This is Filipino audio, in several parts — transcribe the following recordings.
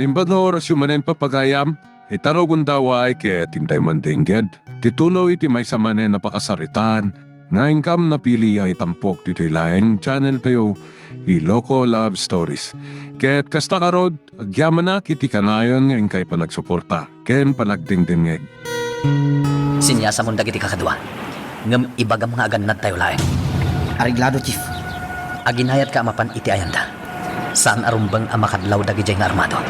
Limbador sumanen papagayam, itaro gundaway kaya tintay mandingged. Titulo iti may samanen na pakasaritan, nga income na pili ay tampok dito laing channel kayo, Iloko Love Stories. Kaya't kasta karod, agyaman na kiti kanayon ngayon kay panagsuporta, ken panagdingdingeg. Sinyasa mong dagiti kakadwa. Ngam ibagam nga agan tayo laeng. Ariglado, Chief. Aginayat ka amapan iti ayanda. Saan arumbang amakadlaw dagiti nga armado.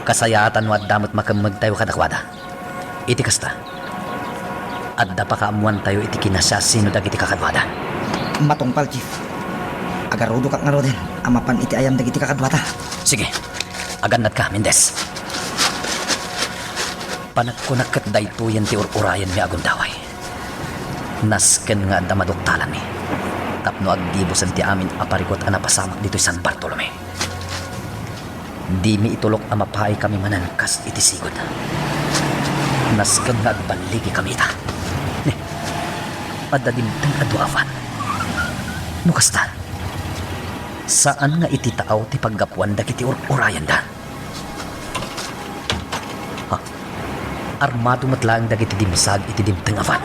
Kasayatan mo at damot makamag tayo kadakwada. Iti kasta. At dapakaamuan tayo iti kinasya sino dagiti kakadwada. Matungpal, Chief. Agarudo kat nga ro din. Amapan iti ayam dagiti kakadwata. Sige, aganat ka, Mendez. Panagkunakat dayto yan ti urayan mi agundaway. Nasken nga damadoktalan mi. Tapno agdibosan ti amin aparikot anapasamak dito San Bartolome. Di mi itulok amapay kami manankas iti sigod. Nasken nga agbanligi kami ita. Adadimtang aduafan. Nukasta. Saan nga iti taaw ti paggapuan dagiti urayan da? Ha? Armado matlang dagiti dimsag iti dimtang afan.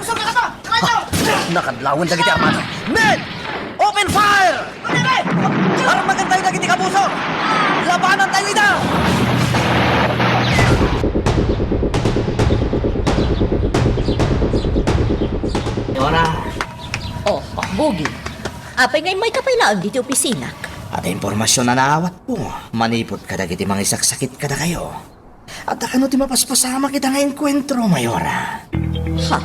Nakadlawan dagiti armado. Men! Open fire! Armagan tayo dagiti kabuso! Labanan tayo ida! Yora. Oh, Bugi. Apay ngay may kapailaan dito opisina. At impormasyon na naawat po. Manipot ka dagiti mga isaksakit kada kayo. At akano ti mapaspasama kita nga enkwentro, Mayora. Ha?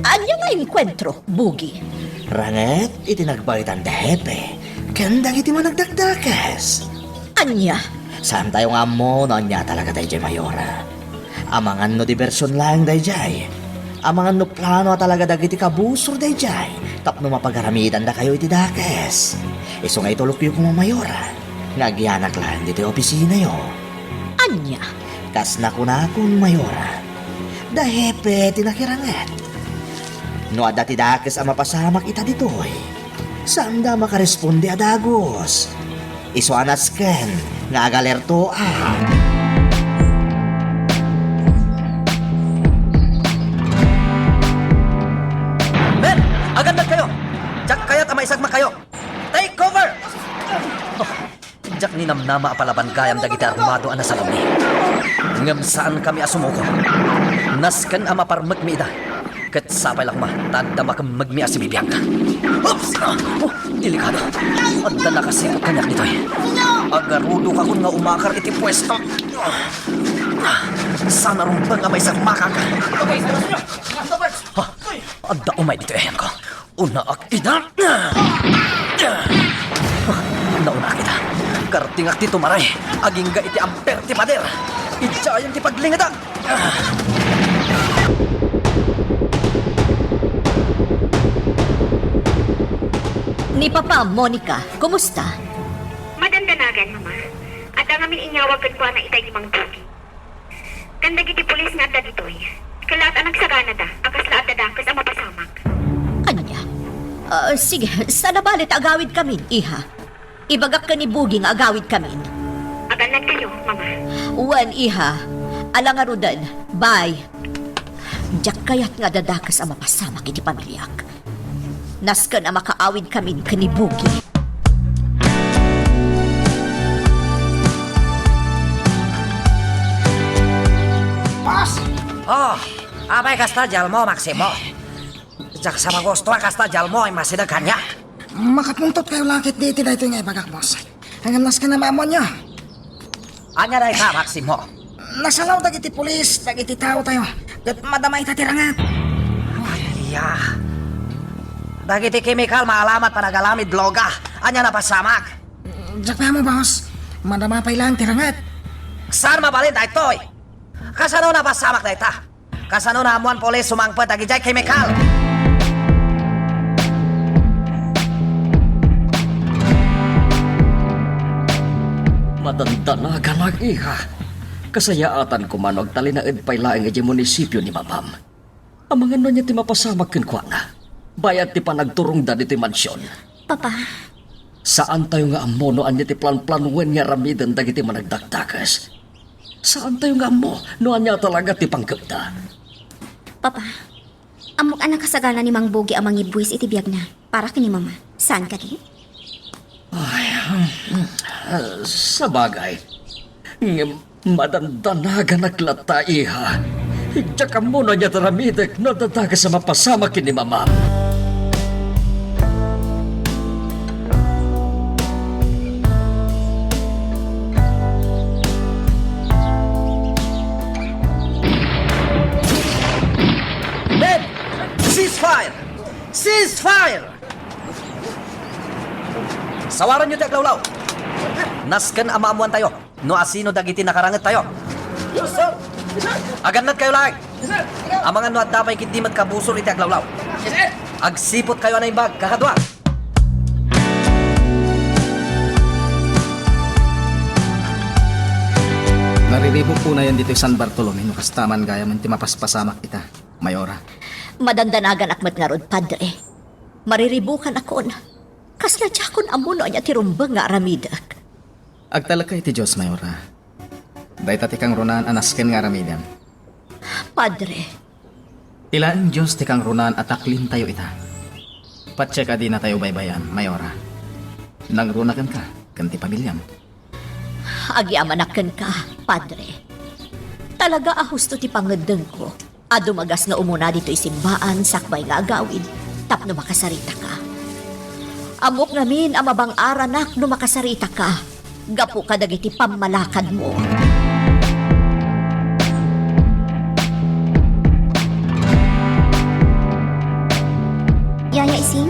Anya nga enkwentro, Bugi? Ranget, itinagbagitan dehepe. Kandang iti managdagdakas. Anya? Saan tayo nga mo na niya talaga tayo, Mayora? Amangan no diversyon lang, dayjay. Amangan no plano talaga dagiti kabusor, dayjay. Tapno mapagaramitan da kayo iti dakes. Iso nga itulok yung Mayora. Nagyanak lang dito opisina yo. Anya? Kas nakunakon, Mayora. Dahepe, tinakiranget. No adati dakes ang mapasamak ita ditoy. Saan da makaresponde adagos? Iso anas ken, nga agalerto Men! Agad kayo! Jack kaya't amaisagma kayo! Take cover! Oh, Jack ni namnama apalaban kayam dagiti armado ana sa ni. Ngam saan kami asumuko? Nasken ama parmek mi ida. Ket sapay lakma, tanda makamag mi asibibiyang. Oops! Oh, delikado. Adda na kasi kanyak nitoy. Agarudo ka kun nga umakar iti pwesto. Sana rumpang amay sagmakak. Adda umay dito ehan ko. Una ak ida. Nauna kita. Kartingak ti tumaray. Agingga iti amper ti pader. Ijayan ti paglingada. Ni Papa, Monica, kumusta? Madandanagan, Mama. At ang amin inyawagkan ko na itay ni Mang Bugi. Kandag iti pulis nga adda ditoy. Kalat ang nagsagana da, akas laat da kas ang mapasamak. Anya? Sige, sana balit agawid kami, iha. Ibagak ka ni Bugi nga agawid kami. Agalan kayo, Mama. Wan, iha. Alangarudan, bye. Diyak kayat nga dadakas ang mapasamak iti pamilyak. Naskan ang makaawid kami kani Bugi. Boss! Oh, abay kasta jalmo Maximo. Jak sama gusto kasta jalmo ay masidag kanya. Makapuntot kayo langit dito na ito nga ibagak, boss. Hanggang nas ka na mamon nyo. Anya day ka Maximo. Nasalaw dagiti pulis, dagiti tao tayo. Gat madamay tatirangan. Iya. Dagiti chemical maalamat panagalamid loga. Anya napasamak. Diyak pa mo, boss. Madamapay lang tirangat. Saan mabalin da itoy? Kasano napasamak da ita? Kasano na amuan polis sumangpet dagi jay chemical? Madanda na ganag iha. Kasayaatan ko man og talinaed pay laeng iti munisipyo ni Mamam. Amangan no niya ti mapasamak ken kwa na. Bayad ti panagturong da diti mansyon. Papa, Saan tayo nga amo no anya ti plan-planuin nga ramidan dagiti managdagdagas? Saan tayo nga amo no anya talaga ti pangkapta? Papa, amok anak kasagana ni Mang Bogi ang mga buwis iti biyag na. Para kini mama. Saan ka di? Sa bagay, madandanagan naglata iha. Higya ka muna niya taramidak na dadaga sa mapasama kini mama. Men! Ceasefire! Ceasefire! Sawaran nyo ti aglawlaw. Nasken amaamuan tayo. No asino dagiti nakaranget tayo. Agannat kayo lang. Amangan no at dapay kiti magkabusor iti aglawlaw. Agsipot kayo na imbag, kakadwa. Nariribo po na yan dito San Bartolome no kastaman gaya man ti mapaspasamak kita, Mayora. Madandanagan akmat nga rod, padre. Mariribukan akon. Kasla tiyakon amuno niya tirumbang nga aramidak. Agtalakay ti Diyos, Mayora. Day tati kang runan anasken nga ramidan. Padre, Ilaan Diyos ti kang runan at aklin tayo ita. Patsya ka di na tayo baybayan, Mayora. Nangrunakan ka, kanti pamilyam. agyamanakan ka, padre. Talaga ahusto ti pangadeng ko. Adumagas nga umuna dito isimbaan, sakbay nga agawid, tapno makasarita ka. Amok namin ang mabang aranak no makasarita ka. Gapu ka dagiti pamalakad mo. Yaya ising?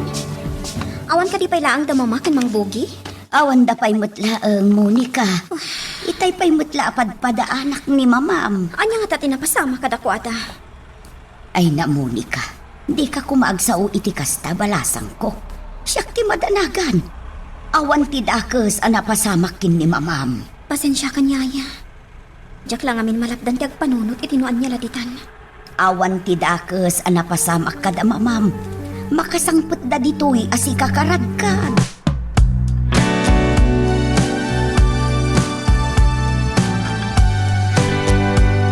Awan ka di pa'y laang damama kan Mang Bogi? Awan da pa'y mutla ang Monica. Itay pa'y mutla apadpada anak ni mamam. Anya nga tati napasama ka dako ata? Ay na Monica, di ka kumaagsaw iti kasta balasang ko. Siyak ti madanagan. Awan ti dakes anapasamakin ni mamam. Pasensya ka Yaya. Diyak lang amin malapdan ti agpanunot itinuan niya laditan. Awan ti dakes anapasamak kada mamam. Makasangput da dito'y asika karagkan.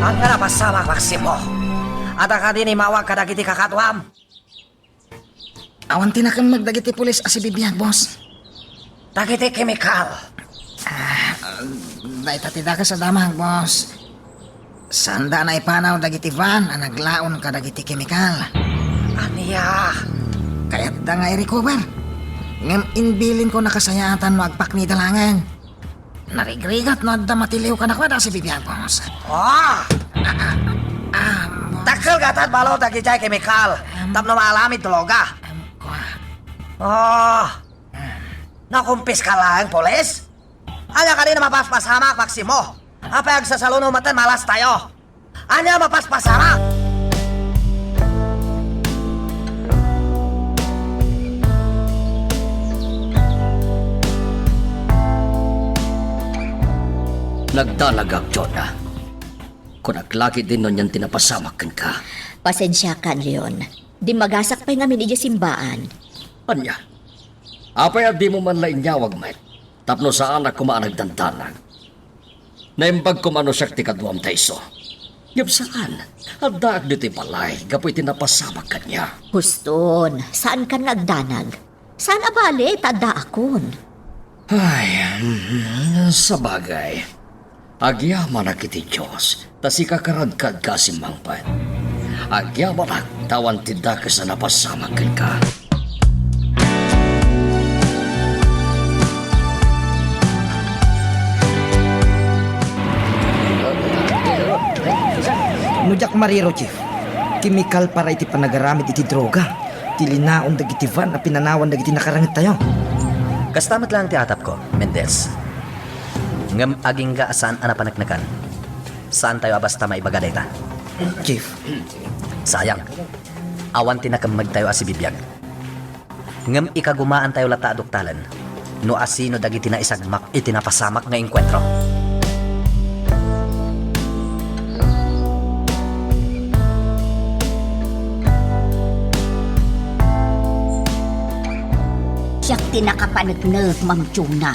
Ang nga napasama, Maximo. At ka din imawag ka dagiti kakatwam. Awan tinakang magdagiti pulis asibibiyag, boss. Dagiti chemical. Day tati da ka sa damang, boss. Sanda na ipanaw dagiti van ang naglaon ka dagiti kemikal. Aniya. Kaya't da nga i-recover. Ngam inbilin ko nakasayatan no agpak ni dalangan. Narigrigat no adda matiliw ka na kwa da si bibiyag, boss. Oh! Takal gatat balo dagiti chemical. Tapno maalamit tuloga. Oh! Nakumpis ka lang, polis? Anya ka din na mapaspasamak, Maximo. Apag sa salon umatan malas tayo. Anya mapaspasamak? Nagdalagag, Jonah. Kung naglaki din nun yan tinapasamakan ka. Pasensya kan, Leon. Di magasak pa'y ngamin iji simbaan. Anya? Apay at di mo man lain nyawag, Mike. Tapno sa anak ko maanagdantanag. Naimbag ko mano siya ti kaduam taiso. Yap saan? At daag dito'y balay, gapoy tinapasamak ka niya. Huston, saan ka nagdanag? Saan abali, tada akon? Ay, sa bagay. Agyaman na kiti Diyos, tas ikakaragkad ka si Mangpan. Agyaman na tawan tinda ka sa napasamakan ka. Nujak mariro, Chief. Kimikal para iti panagaramit iti droga. Tilinaon dagiti van na pinanawan dagiti nakarangit tayo. Kastamat lang ti atap ko, Mendez. Ngam aging ga saan anapanagnakan. Saan tayo basta maibagada ita? Chief, Sayang. Awan tinakamag tayo asibibiyag. Ngam ikagumaan tayo lata aduktalan. No asino dagiti na isagmak itinapasamak nga enkwentro. Siyak ti nakapanagnag, Ma'am Chuna.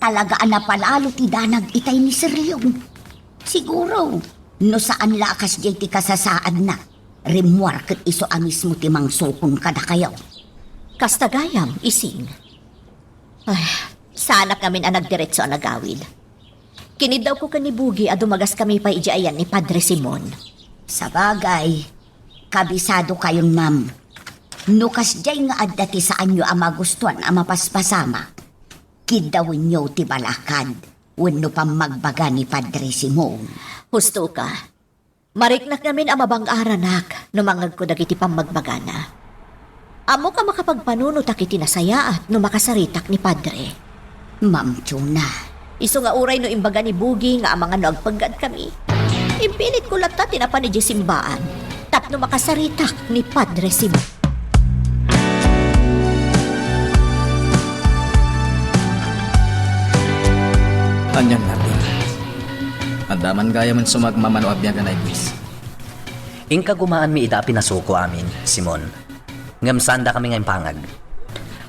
Talagaan na palalo ti danag itay ni Sir Leon. Siguro, no saan lakas jay ti kasasaan na. Rimwar kat iso amis mo ti mangsukon kada kayaw. Kastagayam, ising. Ay, sana kami ang nagdiretso ang nagawid. Kinid daw ko kanibugi at dumagas kami pa idiayan ni Padre Simon. Sa bagay, kabisado kayon, ma'am. Nukas jay nga addati saan nyo ang magustuhan ang mapaspasama. Kidawin nyo ti balakad, wenno pang magbaga ni Padre Simon. Husto ka. Mariknak namin ang mabang-aranak no mangag ko dagiti pamagbagana. Amo ka makapagpanunot akiti nasaya at no makasaritak ni Padre. Ma'am Chuna, Iso nga uray no imbaga ni Bugi nga ang mga nagpaggad kami. Impilit ko lata tinapan ni simbaan. Tapno makasaritak ni Padre Simon. Anyang natin. Andaman gaya man sumagmamano abyagan ay bis. Ingka gumaan mi ida pinasuko amin, Simon. Ngamsanda kami ngayong pangag.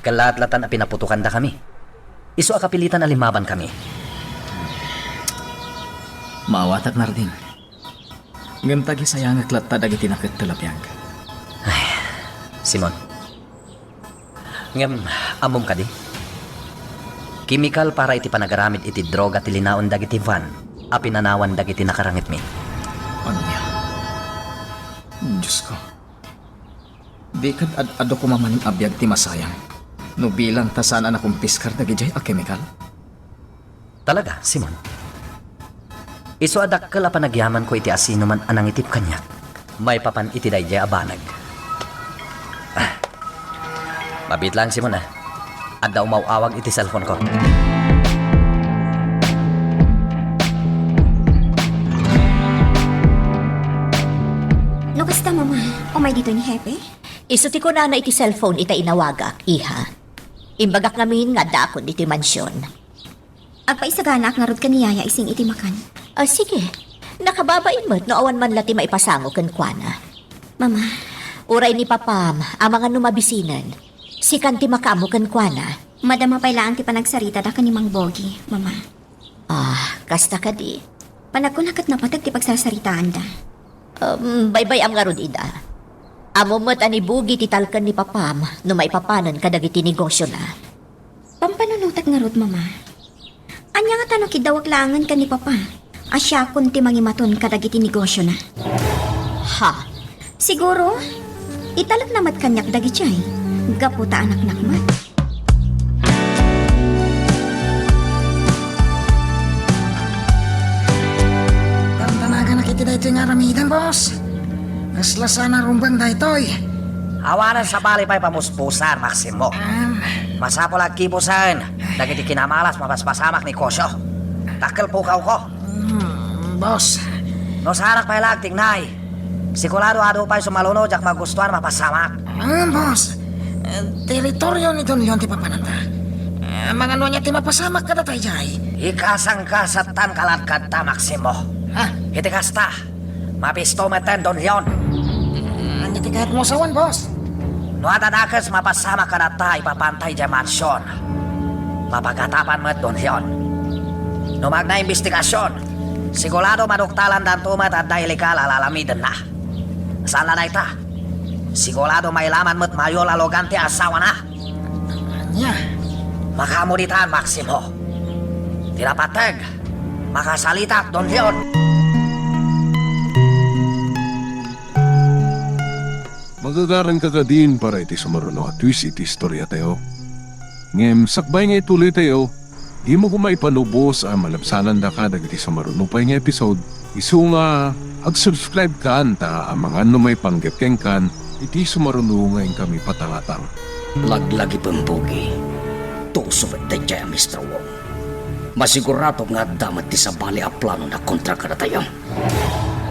Kalat-latan a pinaputukan da kami. Iso a kapilitan alimaban kami. Maawatak na rin. Ngam tagi sayang aklat dagiti nakit talapyag. Simon. Ngam, amom ka di. Kimikal para iti panagaramid iti droga ti linaon dagiti van. A pinanawan dagiti nakarangit mi. Ano niya? Diyos ko. Di kad ado ko mamaning abiyag ti masayang. No bilang tasan akong piskar dagijay a chemical. Talaga, Simon. Iso adakkel a panagyaman ko iti asino man anang itip kanyak. May papan iti dayjay abanag. Mabit lang, Simon, ah. At daw mauawag iti cellphone ko. Lukas ta, mama. Umay dito ni Hepe? Iso ti ko na iti cellphone ita inawagak, iha. Imbagak namin nga dakon iti mansyon. Agpaisaganak nga rod kaniyaya ising iti makan. Sige. Nakababain mo't no awan man lati maipasango kan kuana. Mama, Uray ni Papam, ang mga numabisinan. Si kanti makamo kan kuana. madama pailaan ti panagsarita da kanimang Bogi, mama. Kasta ka di. Panagkunakat na patag ti pagsasaritaan da. Baybay am nga rod ida. Amo mo't ani Bugi titalkan ni Papam no maipapanan kadagiti negosyo na. Pampanunutak nga rod, mama. Anya nga tanong kidawag langan ka ni Papa. Asya kun ti mangimaton kadagiti negosyo na. Ha? Siguro, italak namat kanyak dagichay. Gaputa anak nakmat. Tantanaga na kiti daytoy nga ramidan, boss. Naslasa na rumbang daytoy. Awanan sa bali pa'y pamuspusan, Maximo. Masapol ang kipusan. Dagiti kinamalas mapaspasamak ni Kosyo. Takkel pukaw ko. Boss, No sarak pa'y lagting nay. Sigurado ado pa'y sumaluno jak magustuhan mapasamak. boss. Teritoryo ni Don Leon ti papananta. Mga ano niya ti mapasamak ka datay jay. Ikasang kasatan kalat ta, Maximo. Ha? Iti kasta. Mapisto meten Don Leon. Anya ti kahit mo sawan, boss. No adadakas mapasama ka na ta ipapantay dyan mansyon. Mapagkatapan mo Don Leon. No magna investigasyon, sigurado maduktalan dan tumat at dahil ikaw alalamidan na. Saan na ta? Sigurado may laman mo't mayo laloganti asawa na. Anya? Makamuditan, Maximo. Tinapatag. Makasalitak, Don Leon. Magagaran ka ka din para iti sumaruno at twist iti istorya tayo. Ngem, sakbay nga ituloy tayo, di mo kumay panubos ang malabsanan da ka dagiti sumaruno pa nga episode. Isu nga, ag-subscribe ka anta ang mga may panggapkeng kan, iti sumaruno ngayon kami patangatang. Laglagi pambugi. Tusupit tayo dyan, Mr. Wong. Masigurado nga damat ti sa bali a plano na kontra ka na tayo.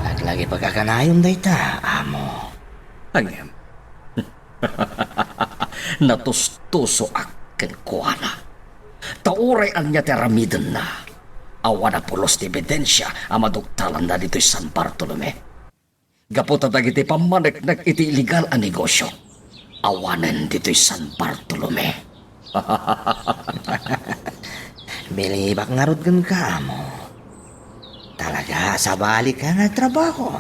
Laglagi pagkakanayon day ta, amo. Angem. Natustuso akin kuana. Tauray ang niya teramidan na. Awa na pulos ti ebidensya ang maduktalan na dito'y San Bartolome. Gaputa dagiti pamanek iti illegal a negosyo. Awanan dito'y San Bartolome. Bilibak nga rod gan ka mo. Talaga, sa balik ka nga trabaho.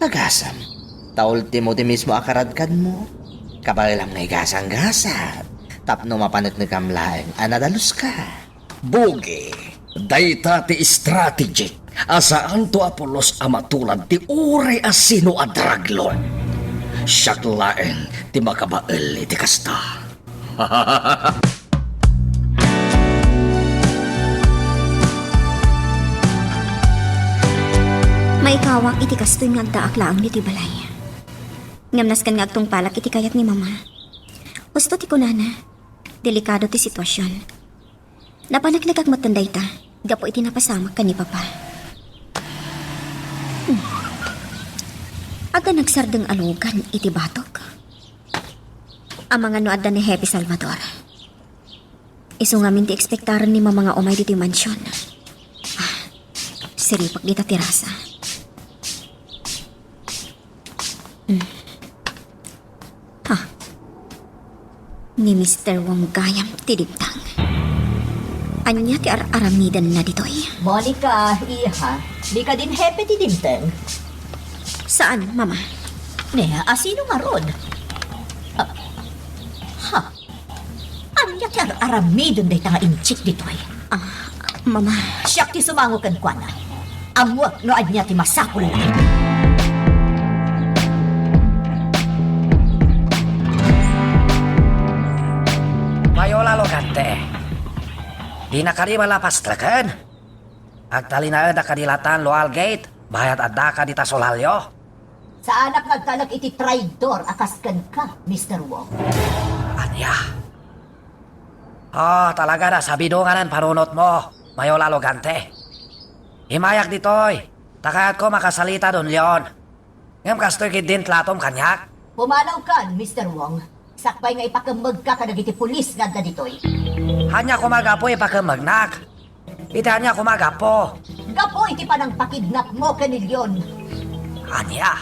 Nagasam. Taultimo di mismo akaradkan mo. Kabalang na igasang-gasa. Tapno mapanot na kamlaeng anadalus ka. Bugi, dayta ti strategic. Asaan to Apolos amatulad ti uri asino a drug lord. Siyaklaen ti makabael iti kasta. Maikawak iti kastoy nga agdaak laang niti balay. Ngamnas kan nga agtong palak iti kayat ni mama. Gusto ti kunana, delikado ti sitwasyon. Napanaglag matanday ta, gapo iti napasamak ka ni papa. Aga nagsardeng alugan iti batok. Ang mga noadda ni Happy Salvador. Iso nga ti ekspektaran ni mga umay diti mansyon. Siripak dita tirasa. Ni Mr. Wong Gayam tidibtang. Anya ti aramidan na ditoy. Monica, iha, di ka din happy ti dimteng. Saan, mama? Neha, asino nga ron? Anya ti aramidon day tanga inchik ditoy. Mama, Siyak ti sumango kan kwa na. Amwak no anya ti masakul na. Mayola Logante. Di na kari malapas trakan. Agtalinaan da kadilatan Loal Gate. Bayat adda ka dita solalyo. Sa anak nagtalag iti traidor akaskan ka, Mr. Wong. Anya. Talaga na sabidunganan parunot mo. Mayola Logante. Himayak ditoy. Takayat ko makasalita don Leon. Ngam kastoy kidin tlatom kanyak. Pumanaw kan, Mr. Wong. Sakbay nga ipakamag ka kadagiti pulis nga da ditoy. Hanya kumagapo ipakemagnak. Iti hanya kumagapo. Gapo iti panang pakidnap mo kanilyon. Anya.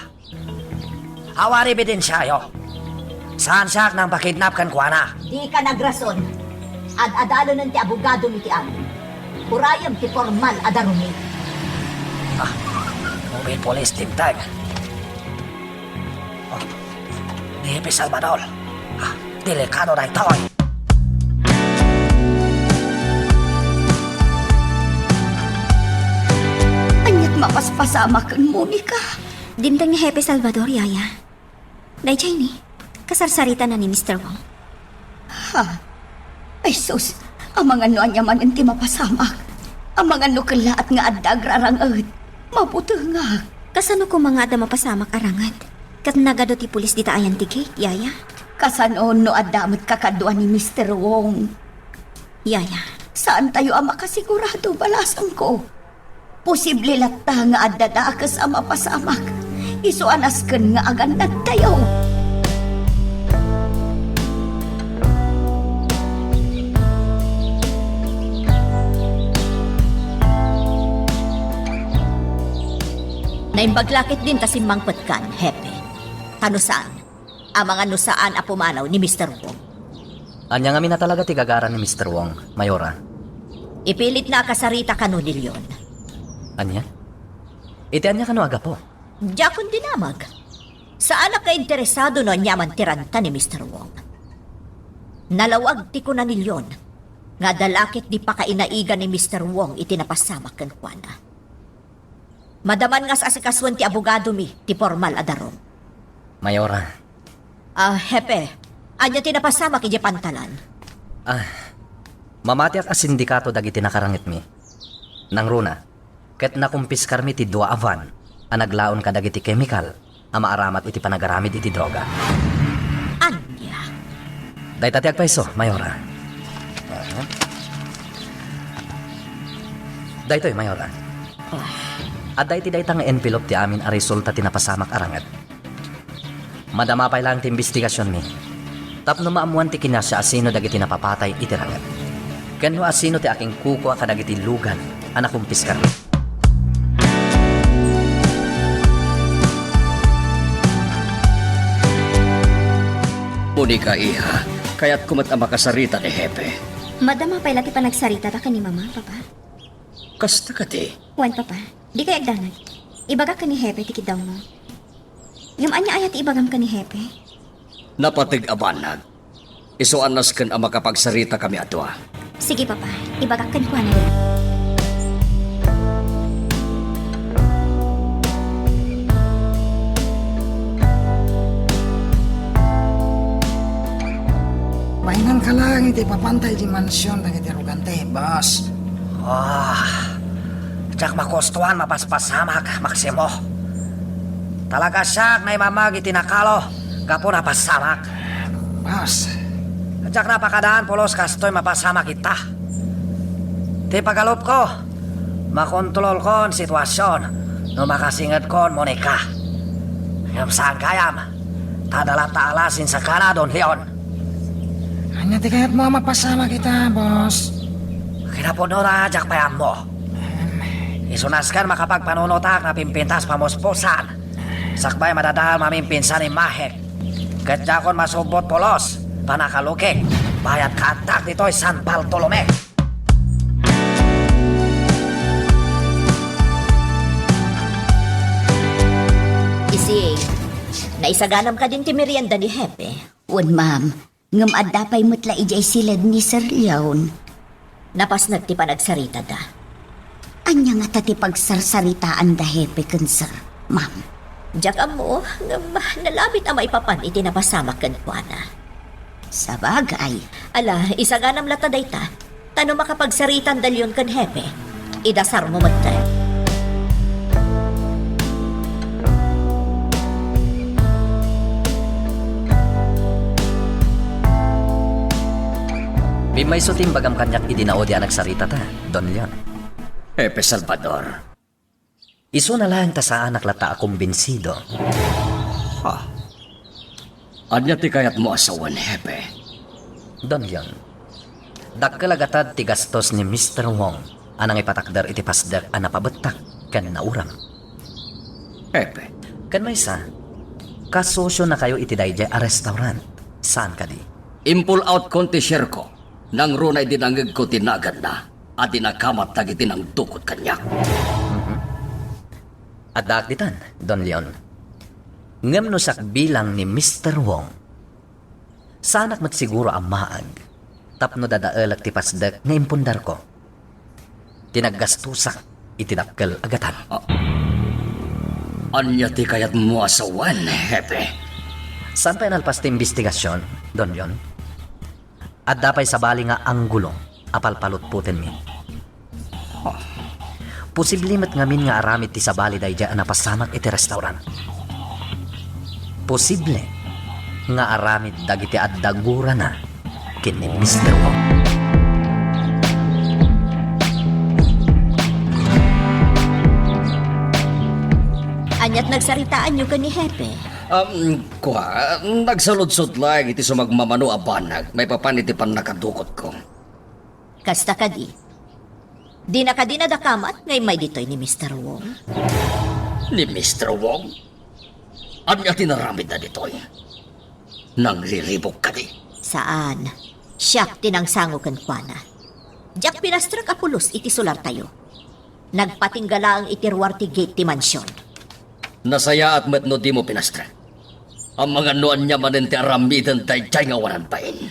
Awari bidin siya Saan siya nang pakidnap kan kuana? Di ka nagrason. Ad-adalo ng ti abogado ni ti amin. Urayam ti formal adarumi. Uwi polis timtang. Ni Happy Salvador. Delikado na ito. Anyat mapaspasama kan Monica. dimtang ni Happy Salvador, yaya. Dayjay ni, kasarsarita na ni Mr. Wong. Ay sus, ang mga no anyaman inti mapasamak. Ang mga no kalaat nga addag rarangad. Mabuti nga. Kasano ko mga ada mapasamak arangat? Kat nagado ti pulis dita ayan ti gate, yaya. Kasanon no adamot kakaduan ni Mr. Wong. Yaya, Saan tayo ang makasigurado balasan ko? Posible lata nga adadakas ang mapasamak. Isuanasken nga agan tayo. Naimbaglakit din kasi mangpatkan, Hepe. Tanusaan, ang mga nusaan apumanaw ni Mr. Wong. Anya nga mina talaga tigagaran ni Mr. Wong, Mayora. Ipilit na kasarita kano nilyon. Anya? Iti anya kano aga po? Jakon dinamag. Saan na ka-interesado no nyaman tiranta ni Mr. Wong? Nalawag ti ko na nilyon. Nga dalakit di pa kainaigan ni Mr. Wong itinapasamak kan kuana. Madaman nga sa asikaswan ti abogado mi, ti formal adarom. Mayora. Hepe, anya tinapasamak iti pantalan. Mamati at sindikato dagiti nakarangit mi. Nang runa, ket nakumpiskar mi ti dua avan, anaglaon ka dagiti chemical, ama aramat iti panagaramid iti droga. Anya? Dayta ti agpaiso, Mayora. Daytoy, Mayora. At dayti dayta nga envelope ti amin a resulta ti napasamak arangat. Madamapay lang ti investigasyon mi. Tapno maamuan ti kinasya asino dagiti napapatay iti rangat. Kano asino ti aking kuko a kadagiti lugan anak kong piskar. Monica, iha, Kaya't kumat ang makasarita ni Hepe. Madama pa ilati pa nagsarita ta ka ni mama, papa. Kasta ka di. Wan, papa. Di kay agdanag. Ibaga ka ni Hepe, tikid daw mo. Ngam anya ayat ibagam ka ni Hepe. Napatig abanag. Isuanas kan ang makapagsarita kami atwa. Sige, papa. Ibaga ka ni Juana. Mainan ka lang, iti papantay di mansyon ng iti arugante, boss. Tsak makostuan mapaspasamak, Maximo. Talaga siyak na imamag itinakalo, gapo napasamak. Boss, Tsak napakadaan polos kastoy mapasamak kita. Ti pagalop ko, makontrol ko ang sitwasyon, no makasingad ko ang Monica. Ngam saan kayam, tadala taalasin sa Canadon, Leon. anya ti kayat mo mapasama kita, boss. Kinapuno na jak payam mo. Isunaskan makapagpanunotak na pimpintas pamuspusan. Sakbay madadahal mamimpinsan ni Mahek. Katjakon masubot polos, panakaluki. Bayat katak dito'y San Bartolome. Ising, naisaganam ka din ti merienda ni Hepe. Wan, ma'am. Ngam adapay mutla ijay silad ni Sir Leon. Napas nagti pa nagsarita da. Anya nga tati pagsarsaritaan da hepe kun sir, ma'am. Diyak mo, nalabit ang maipapan iti napasamak kan Juana. Sa bagay, Ala, isaganam lata dayta. Tano makapagsaritan dalyon kan Hepe. Idasar mo matay. Bimay sutim bagam kanyak idinao di anak sarita ta, Don Leon. Hepe Salvador. Iso na lang ta sa anak lata akong binsido. Anya ti kayat mo asawan, Hepe. Don Leon, dakkalagatat ti gastos ni Mr. Wong anang ipatakdar iti pasder a napabetak kan nauram. Hepe, Kan may sa, kasosyo na kayo iti dayjay a restaurant. Saan ka di? impul out konti share ko. Nang runay dinangag ko tinagan na. At dinakamat tagiti ng dukot kanyak. At daakditan, Don Leon. Ngam no sak bilang ni Mr. Wong. Sanak mat siguro ang maag. Tapno dadaelak ti pasdek nga impundar ko. Tinaggastusak itinakkel agatan. Anya ti kayat mo asawan, Hepe. Saan pa inalpas ti investigasyon, Don Leon? At dapay sa bali nga anggulong, apalpalot putin mi. Posible mat ngamin nga aramid ti sabali dayja na pasamak iti restaurant. Posible nga aramid dagiti addagura na kini Mr. Wong. Anyat nagsaritaan nyo ka ni Hepe. Nagsaludsod lang iti sumagmamano abanag. May papaniti pan nakadukot ko. Kasta ka di. Di na ka di nadakamat ngay may ditoy ni Mr. Wong. Ni Mr. Wong? Anya tinaramid na ditoy? Nang riribok ka di. Saan? Siyak tinangsango kan Juana. Diyak pinastrak apulos iti sular tayo. Nagpatinggala ang itirwarti gate ti mansyon. Nasaya at metno di mo pinastra. Ang mga noan niya manin ti aramidan tayo nga waran pain.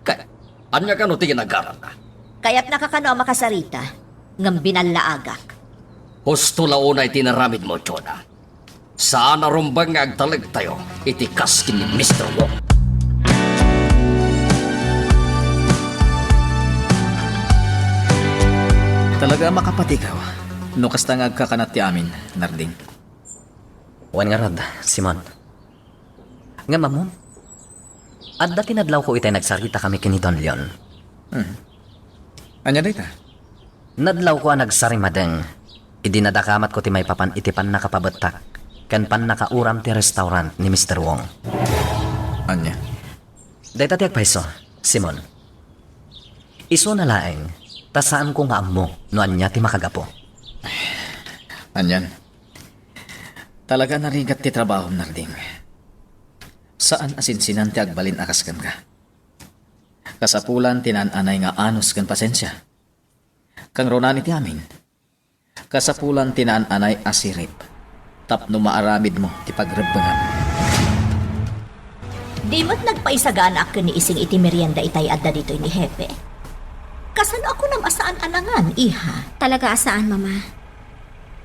Kaya, anya ka no ti ginagaran na? Kaya't nakakano ang makasarita, ngam binalaagak. Husto launay tinaramid mo, Chona. Saan narumbang nga agtalag tayo, itikas kini Mr. Wong. Talaga makapatikaw. No kasta nga agkakanat ti amin, Narding. Wan nga rod, Simon. Nga mamum, at dati nadlaw ko itay nagsarita kami kini Don Leon. Anya dita? Nadlaw ko ang nagsarimadeng. Idinadakamat ko ti may papan iti pan nakapabetak. Kan pan nakauram ti restaurant ni Mr. Wong. Anya? Dahita ti agpaiso, Simon. Iso na laeng, tasaan ko nga amo no anya ti makagapo. Anyan. Talaga narigat ti trabaho, Narding. Saan asinsinan ti agbalin akaskan ka? Kasapulan tinananay nga anos kan pasensya. Kang ronan iti amin. Kasapulan tinananay asirip. Tapno maaramid mo ti pagrebbengan. Di mo't nagpaisagana ako ni ising iti merienda itay adda dito ni Hepe. Kasano ako nam asaan anangan, iha? Talaga asaan, mama?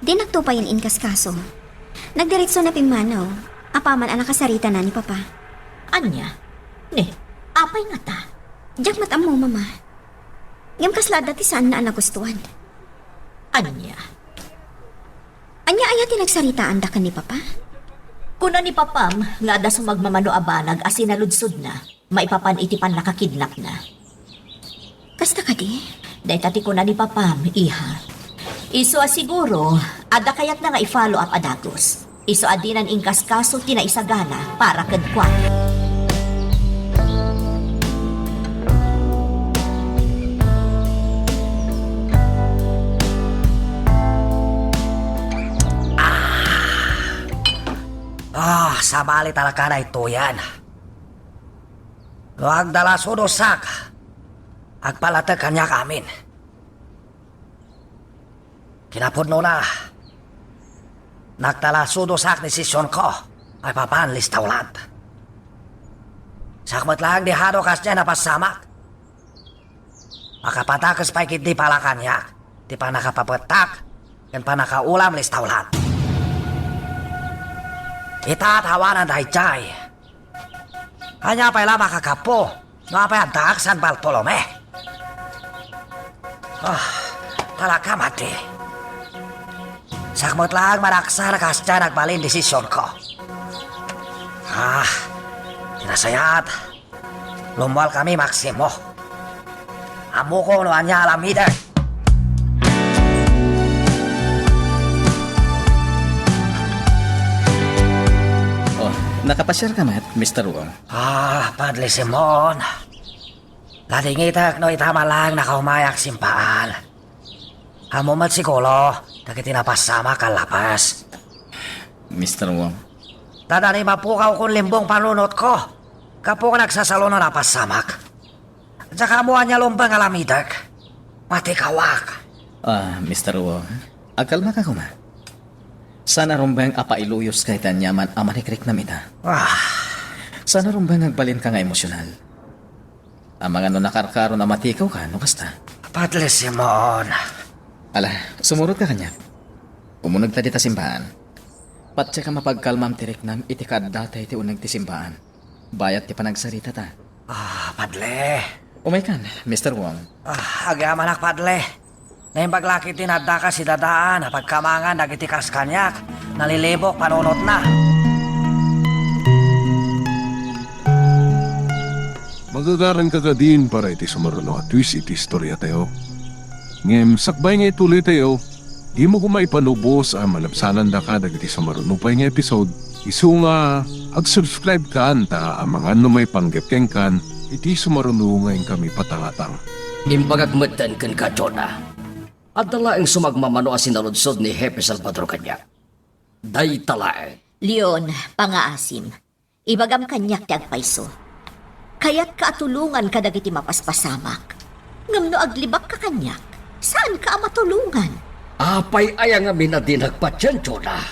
Di nagtupayin in kaskaso. Nagdiretso na pimanaw. Apaman ang nakasarita na ni papa. Anya? Ne, apay nga ta. Diyak matam mo, mama. Ngam kaslada ti saan na nagustuhan. Anya? Anya aya ti nagsaritaan da ka ni papa? Kuna ni papam, nga da sumagmamano abanag as sinaludsod na, maipapan iti pan nakakidnap na. Kasta ka di? Day tati kuna ni papam, iha. Iso siguro, ada kayat na nga i-follow up adagos. Iso adinan ingkas kaso tinaisagana para kadkwan. Sabali talaga na ito yan. Luag dala sudosak. Agpalatag kanya kamin. Kinapudno na. Nagtala sudosak ni sisyon ko. Ay papanlis tawlat. Sakmat lang di hado kas niya napasamak. Makapatakas pa ikit di pala kanya. Di pa nakapapatak. Yan pa nakaulam lis tawlat. Itatawanan dahi jay. Hanya pa ila makakapo. No apa yang dak San Bartolome. Talaga mati. Sakmut lang maraksa na kasya nagbalin desisyon ko. Tinasayat. Lumbal kami Maksimo. Amo ko no anya alamida. Nakapasyar ka, Matt, Mr. Wong. Padli Simon. Ladingitak no itama lang nakahumayak simpaan. Amo mat siguro, dagiti napasama kalapas. Mr. Wong. Dadani mapukaw kung limbong panunot ko. Kapo ka nagsasalo na napasamak. Tsaka mo anya lumbang alamidak. Mati kawak. Mr. Wong. Agkalma ka kuma. Sana rumbang apailuyos kay tanyaman amanikrik na mita. Sana rumbang agbalin ka nga emosyonal. Ang mga no nakarkaro na matikaw ka, no kasta. Padli Simon. Ala, sumurot ka kanya. Umunag ta di ta simbahan. Patsa ka mapagkalmam tirik nam itikad data iti unag ti simbahan. Bayat ti panagsarita ta. Padli. Umay kan, Mr. Wong. Agamanak padli. Nayong paglaki tinadda ka si dadaan na pagkamangan nagitikas kanyak. Nalilibok panunot na. Magagaran ka din para iti sumaruno at twist iti istorya tayo. Ngem sakbay nga ituloy tayo, di mo kumay panubos ang malabsanan da ka dagiti sumaruno pa nga episode. Isu nga, ag-subscribe ka anta ang mga may panggapkeng kan, iti sumaruno ngayon kami patangatang. Impagagmatan kan ka, Jonah. At dalaing sumagmamano as sinaludsod ni Hepe Salvador kanya. Day talae. Leon, pangaasim. Ibagam kanyak ti agpaiso. Kaya't kaatulungan ka dagiti mapaspasamak. Ngam no aglibak ka kanyak, saan ka matulungan? Apay ayang amin na din nagpatyan, Jonah.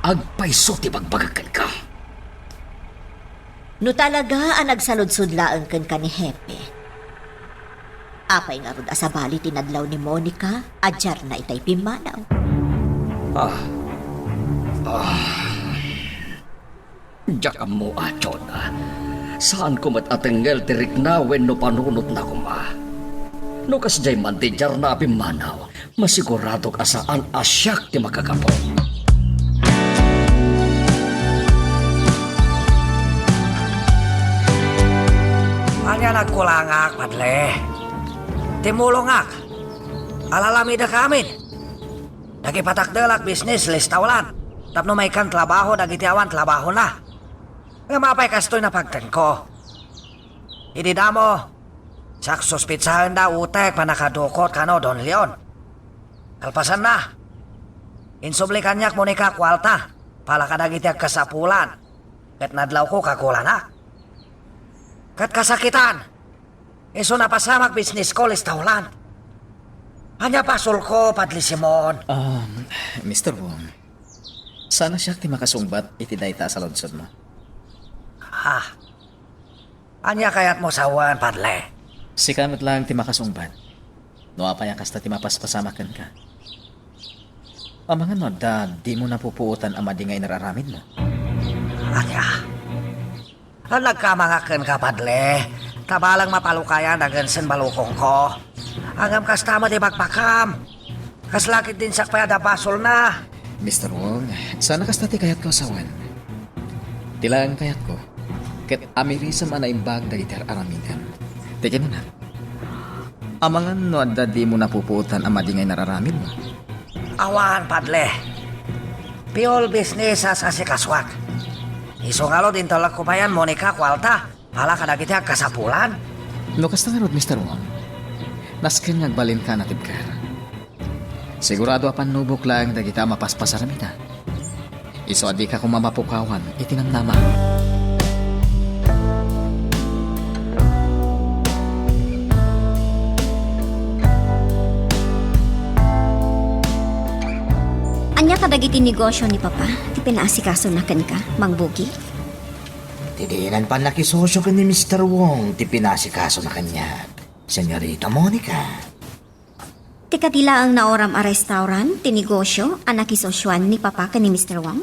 Agpaiso ti bagbagakan ka. No talaga ang nagsaludsudlaan kan ka ni Hepe. Apay nga rod asabali tinadlaw ni Monica, adjar na itay pimanaw. Diyak mo, Jonah. Saan ko matatengel tirik na when no panunot na kuma? No kasjay man ti jar na pimanaw, masigurado ka saan asyak ti makakapo. Anya nagkulangak, padle. Timulongak. Alalamida kamin. Nagipatakdelak bisnis listawlan. Tapno may kan trabaho, nagitiawan trabaho na. Nga mapay kastoy na pagtengko. Ididamo. Sak suspitsahan da utek panakadukot kano Don Leon. Kalpasan na. Insubli kanyak Monica kwalta. Pala ka nagitiag kasapulan. Kat nadlaw ko kakulana. Kat kasakitan. Iso napasamak business ko, restaurant. Anya pasol ko, Padli Simon. Mr. Wong, sana siya ti makasungbat iti dayta sa lodsod mo. Anya kayat mo sawan, Padle. Si kanot lang ti makasungbat. No apay kasta ti mapaspasamakan ka. Amangan no, di mo napupuutan ang madingay nararamid mo. Anya. Ang nagkamangakan ka, Padle. Tabalang mapalukayan na gansan balukong ko. Angam kastama di bagpakam. Kaslakit din sakpaya da basol na. Mr. Wong, sana kasta ti kayat ko sawan. Tilang kayat ko. Ket amirisa man na imbag da iter aramidan. Tikin mo na. Amangan no adda di mo napupuutan ang madingay nararamid mo. Awan, Padle. Piol business as asikaswak. Isungalo din tolak kumayan Monica Kwalta. Hala ka na kita kasapulan. No kasta nga rod, Mr. Wong. Nasken ngagbalin ka na tibkar. Sigurado apan nubok lang da kita mapaspasaramita. Iso adi ka kung mamapukawan, itinamnama. Anya kadagiti negosyo ni Papa, ti pinaasikaso na ken ka, Mang Bugi? Tidinan pa nakisosyo ka ni Mr. Wong, ti pinasikaso na kanya. Senyorita Monica. Ti kadila ang naoram a restaurant, ti negosyo, ang nakisosyoan ni Papa ken ni Mr. Wong?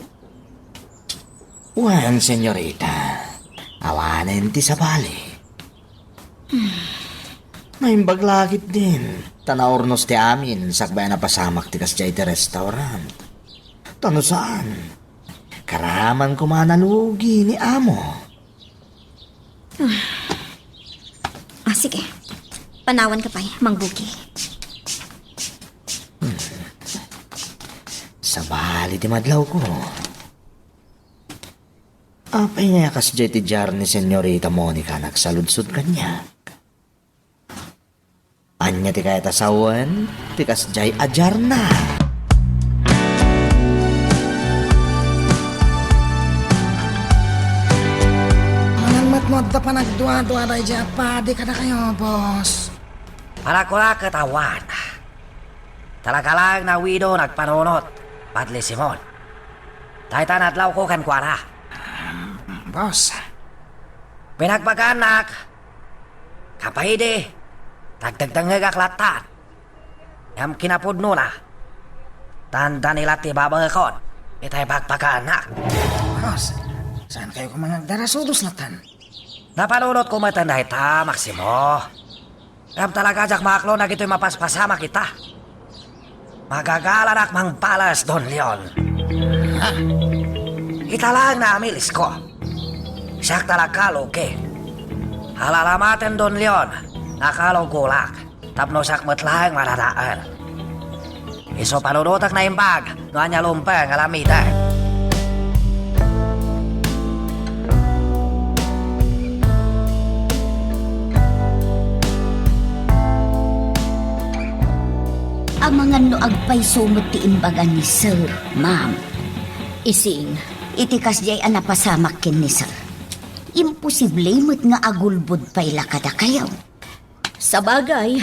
Wan, senyorita. Awanen ti sabali. Naimbag lagit din. Tanaornos ti amin, sakbay na pasamak ti kasjay ti restaurant. Tano saan? Karaman kumanalugi ni amo. Sige. Panawan ka pa, Mang Bugi. Sabali ti madlaw ko. Apay nga kasjay ti jar ni senyorita Monica nagsaludsod kanya. Anya ti kaya tasawan, ti kasjay ajar na. Mo da pa nagduwa-duwa dahi dyan, padi ka na kayo, boss. Para ko na katawan. Talaga lang na widow nagpanunot, Padli Simon. Dahil tanadlaw ko kan kwa na. Boss. Pinagpaganak. Kapahidi. Dagdagdangag aklatan. Yam kinapudno na. Tanda nila ti babakon. Itay pagpaganak. Boss, saan kayo kumangagdarasudos latan? Napanunot ko matanda ita, Maximo. Kaya talaga jak maklo na gito'y mapaspasama kita. Magagalanak mang palas, Don Leon. Ha? Kita lang na amilis ko. Siyak talaga lugi. Halalamatin, Don Leon. Nakalugulak. Tapno siyak matlang maladaan. Iso panunutak na imbag. Nuanya lumpeng alamita. Amangan no agpay sumot ti imbagan ni Sir, Ma'am. Ising, Itikas jay anapasamak kin ni Sir. Imposible mo't nga agulbod pay lakada kayaw. sa bagay,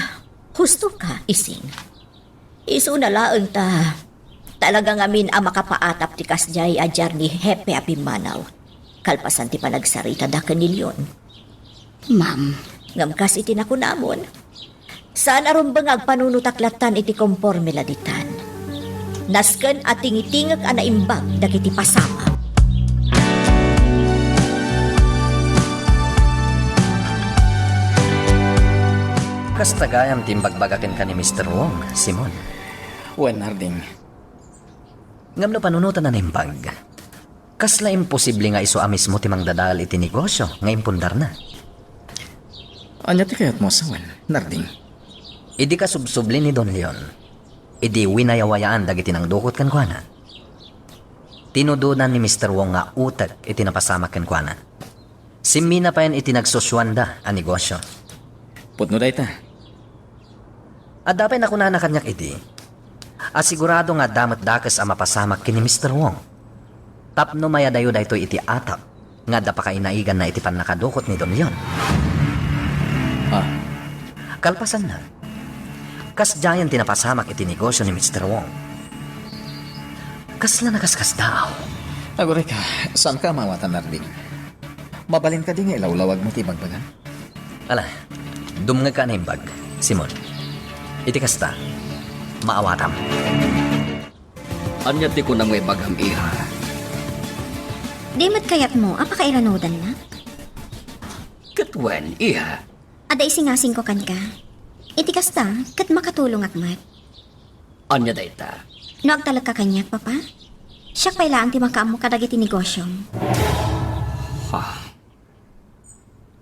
husto ka, Ising. Iso na laang ta. Talagang amin ang makapaatap ti kasjay ajar ni Hepe Apimanaw. Kalpasan ti panagsarita da kanilyon. Ma'am, Ngamkas iti nakunamon. Saan arumbang agpanunutaklatan iti komporme laditan. Nasken at tingitingag anaimbag dagiti pasama. Kastagayam timbagbagakin ka ni Mr. Wong, Simon. Wen, Harding. Ngam no panunutan na nimbag. Kasla imposible nga iso amis mo timang dadal iti negosyo, nga impundar na. Anya ti kayat mo sa wen, Narding. Idi ka subsubli ni Don Leon. Idi winayawayaan dagiti nang dukot kan kuana. Tinudunan ni Mr. Wong nga utak iti napasamak kan kuana. Simina pa yan iti nagsosyuanda ang negosyo. Putno day ta. At dapat na kunana kanyak iti. Asigurado nga damat dakas ang mapasamak kini Mr. Wong. Tapno maya dayo dayto iti atap. Nga da pa kainaigan na iti pan nakadukot ni Don Leon. Kalpasan na. Kas giant tinapasamak iti negosyo ni Mr. Wong. Kasla na kaskas daw. Agore ka, saan ka mawatan narbing? Mabalin ka din nga ilawlawag mo ti bagbagan. Ala, dumngag ka na imbag, Simon. Iti kasta, maawatam. Anya ti ko nang may bagam iha. Di mat kayat mo, apakairanodan na? Katwen, iha. Ada isingasing ko kan ka. Iti kasta, kat makatulong akmat. Anya dayta. No agtalag ka kanyak, papa? Siyak pala ang timangkaam mo kadagiti negosyo.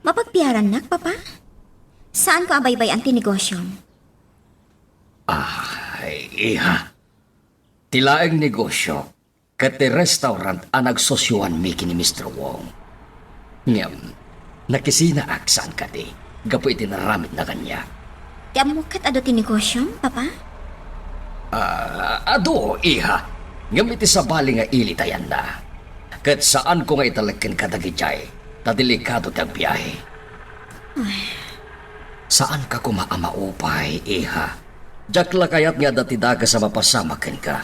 Mapagpiaran nak, papa? Saan ko abaybay ang tinegosyo? Ay, iha. Tilaeng negosyo, kati restaurant ang nagsosyuan miki ni Mr. Wong. Ngam, nakisina aksan ka di, gapo itinaramit na kanya. Di amukat ado tinegosyo, papa? Ado, iha. Ngam iti sabali nga ilitayan na. Kat saan ko nga italagkin kadagijay, ta delikado tag biyahe. Saan ka kumaamaupay, iha? Jakla kayat nga dati daga sa mapasamakin ka.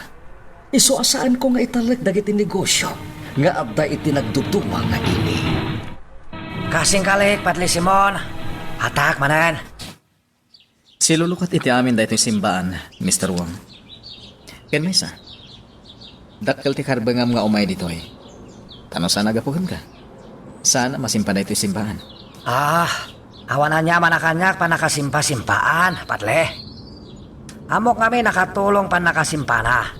Iso asaan ko nga italag dagiti negosyo, nga abda iti nagduduma nga ini. Kasing kalik, Patli Simon. Atak manan. Silulukat iti amin da ito'y simbaan, Mr. Wong. Ken Mesa, dakkel ti karbangam nga umay dito'y. Tano sana gapugan ka? Sana masimpa da ito'y simbaan. Awanan niya manakanyak pa nakasimpa-simpaan, Patli. Amok kami nakatulong pa nakasimpa na.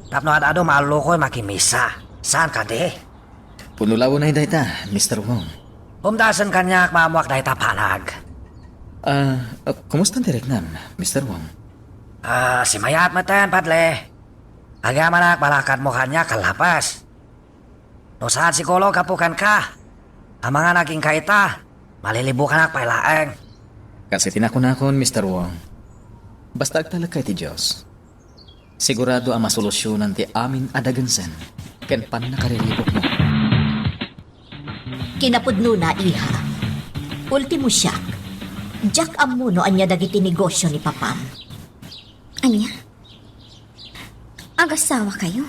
Tapno ado malukoy makimisa. Saan ka di? Punulaw na dayta, Mr. Wong. Umdasan kanyak mamuak dahi tapanag. Kumusta ang direknam, Mr. Wong? Si Mayat matan, Patli. Agamanak balakad mo kanya kalapas. No saan psikolog kapukan ka? Ang mga naging kaita, malilibukan ak pailaeng. Kasi tinakon-akon, Mr. Wong. Basta agtalag kay ti Diyos. Sigurado ang masolusyonan ti amin adagansan. Ken pan nakariribok mo. Kinapudno na, iha. Ultimo siyak. Jack amuno anya dagiti negosyo ni papam. Anya? Agasawa kayo.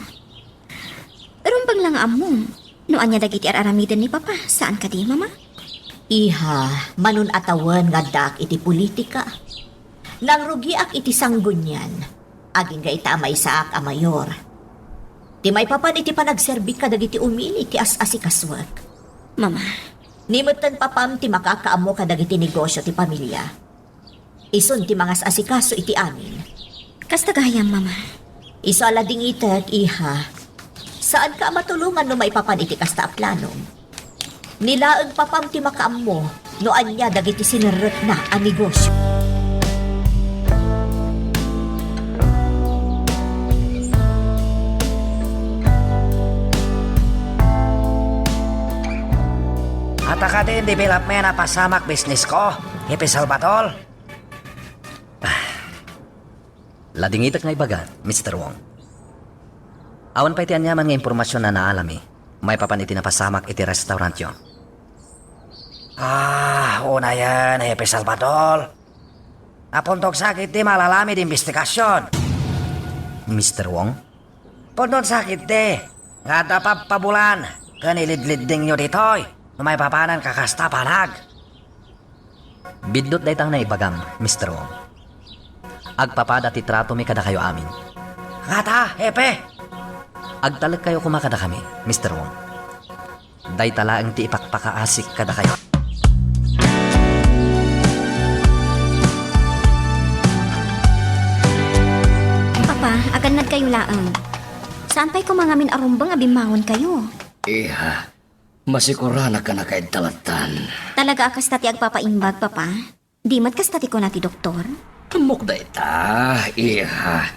Rumbang lang among. No anya dagiti araramidan ni papa. Saan ka di, mama? Iha, manun atawan nga dak iti politika. Nang rugiak iti sanggunyan, aging ga itamay saak a mayor. Ti may papan iti panagserbi ka dagiti umili ti as-asikaswag. Mama, Nimutan papam ti makakaamo ka dagiti negosyo ti pamilya. Ison ti mga asikaso iti amin. kasta gayam, mama. Iso alading itek, iha. Saan ka matulungan no maipapan iti kasta a planom? Nilaeng papam ti makaammo no anya dagiti sinerret na ang negosyo. Ata ka din development na pasamak business ko, Hippie Salvatore. Ladingitak nga ibaga, Mr. Wong. Awan pa iti anyaman nga impormasyon na naalami, may papan iti napasamak iti restaurant yon. Una yan, Hippie Salvatore. Napuntog sakit di malalami di investigasyon. Mr. Wong? Puntog sakit di, nga dapat pabulan, kanilidlid ding nyo ditoy, na may papanan kakasta panag. Bidot daytang na ibagam, Mr. Wong. Agpapada ti trato mi kada kayo amin. Ngata, Hepe. Agtalag kayo kumakada kami, Mr. Wong. Daytala ang ti ipakpakaasik kada kayo. Papa, agad kayo laang. Saan pa'y kumangamin arumbang abimangon kayo? Iha, masikurana ka na kay talatan. Talaga akas tati agpapaimbag, papa? Di mat kas tati ko na ti doktor? Amok da ita, iha.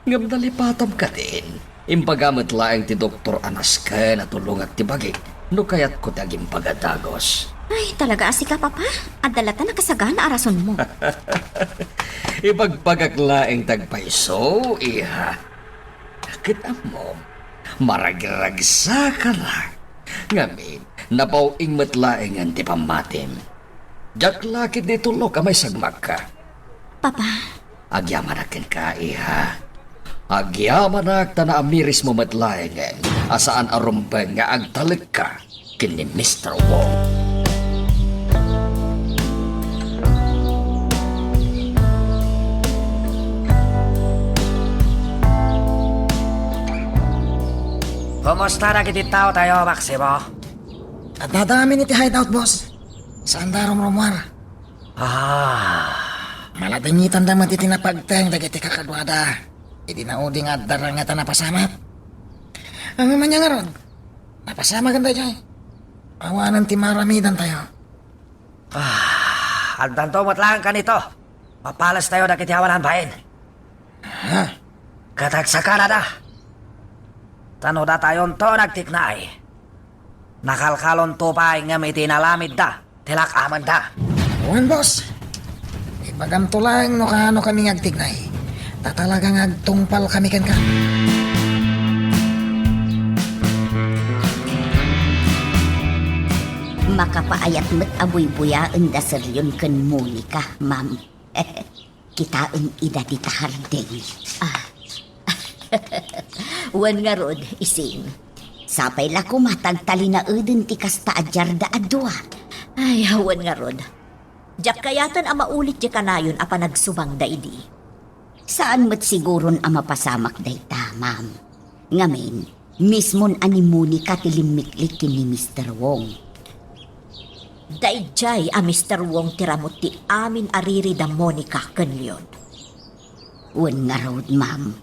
Ngam dalipatam ka din. Impagamit laeng ti Doktor Anas ka na tulong at tibagi. No kayat ko taging pagadagos. Ay, talaga asika, papa. At dalata nakasagana arason mo. Ipagpagaklaeng tagpaiso, iha. Kita mo, maragiragsa ka lang. Ngamin, napauing matlaeng ang tipamatim. Jaklakit di tulog ka may sagmak ka. Papa. Agyaman akin ka, iha. Agyaman ak na amiris mo matlayangan. Asaan arumbang nga agtalik ka kini Mr. Wong. Kumusta na kiti tao tayo, Maximo? At nadami ni ti hideout, boss. Saan darom rumwar? Malatingitan da man ti tinapagteng dagiti kakadwada. Idi na uding at darang nga napasamat. Ang manya nga rod, napasama ganda dyan. Awanan ti maramidan tayo. Aldan to matlaang ka nito. Papalas tayo na kiti hawalan bahin. Ha? Katagsaka na da. Tano da tayon to nagtiknay. Nakalkalon to pa nga may tinalamid da. Tilak aman da. Uwan, boss. Ibaganto lang no kaano kami ngagtignay. Tatalagang agtungpal kami kan ka. Makapaayat met abuy-buyaan da seryon ken Monica, ma'am. Kitaan ida di tahardeng. Wan nga rod, ising. Sapay la kumatagtali na eden ti kasta adyar da adwa. Ay, wan nga rod. Jak kayatan ang maulit di kanayon apa nagsubang da idi. Saan met siguron ang mapasamak dayta, ma'am? Ngamin, mismon ani Monica tilimiklik ni Mr. Wong. Dayjay a Mr. Wong tiramot ti amin ariri da Monica kanlyon. Wan nga road, ma'am.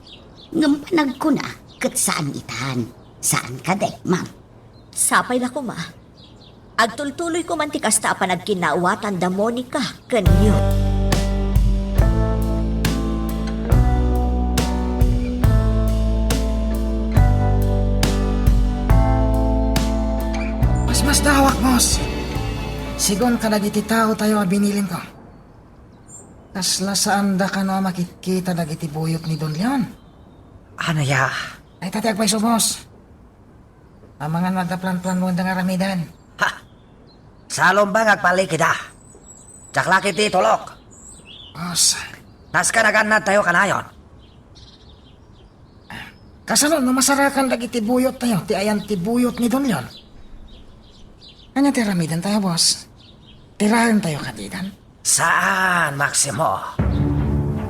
Ngampanag ko na, kat saan itan? Saan ka day, ma'am? Sapay la ko ma. Agtultuloy ko man ti kasta pa nagkinawatan da Monica kanlyon. Mas dawak, boss. Sigon ka dagiti tao tayo a binilin ko. Kasla saan da ka no makikita dagiti buyot ni Don Leon? Ano ya? Ay tatiag pa iso, boss. Ang mga nagdaplan-plan mo nga ramidan. Ha? Salong ba ngagpalikid ah? Tsaklaki ti tulok. Boss, Nas ka naganad tayo kanayon. kasano no masarakan dagiti buyot tayo, ti ayan ti buyot ni Don Leon. Ano ti ramidan tayo, boss? Tirahan tayo kadidan. Saan, Maximo?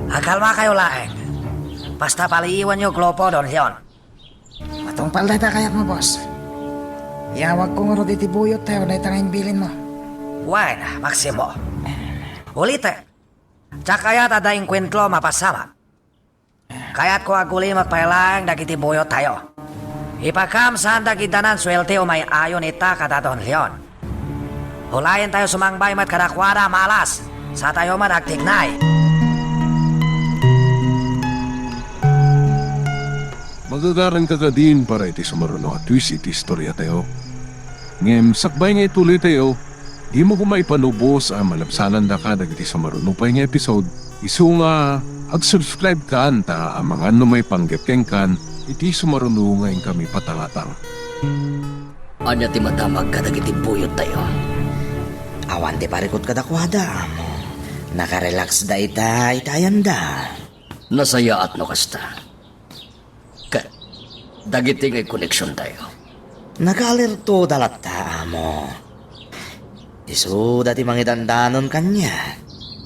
Akalma kayo laeng. Basta paliiwan nyo glopo Don Leon. Matungpal dahil kayat mo, boss. Yawag ko nga ro iti buyot tayo dahil tanging bilin mo. Wan, Maximo. Ulite. Tsakaya tadaing kwentlo mapasama. Kaya't ko agulimot pailang dagiti buyot tayo. Ipakam saan dagitanan swerte o may ayon ita kada Don Leon. Hulayin tayo sumangbay mat kadakwada malas. Sa tayo man agtignay. Magagaran ka din para iti sumaruno at twist iti istorya tayo. Ngem, sakbay nga ituloy tayo, di mo kumaipanubos ang malapsanan da ka dagiti sumaruno pa nga episode. Isu nga, ag-subscribe ka anta ang mga may panggapkeng kan, iti sumaruno ngayon kami patalatang. Anya ti madamag ka dagiti buyot tayo. Awan ti parikot kadakwada mo. Nakarelax da itayan da. Nasaya at no kasta. Dagiti ngay koneksyon tayo. Nag-alerto dalata mo. Isu dati mangidandanon kanya.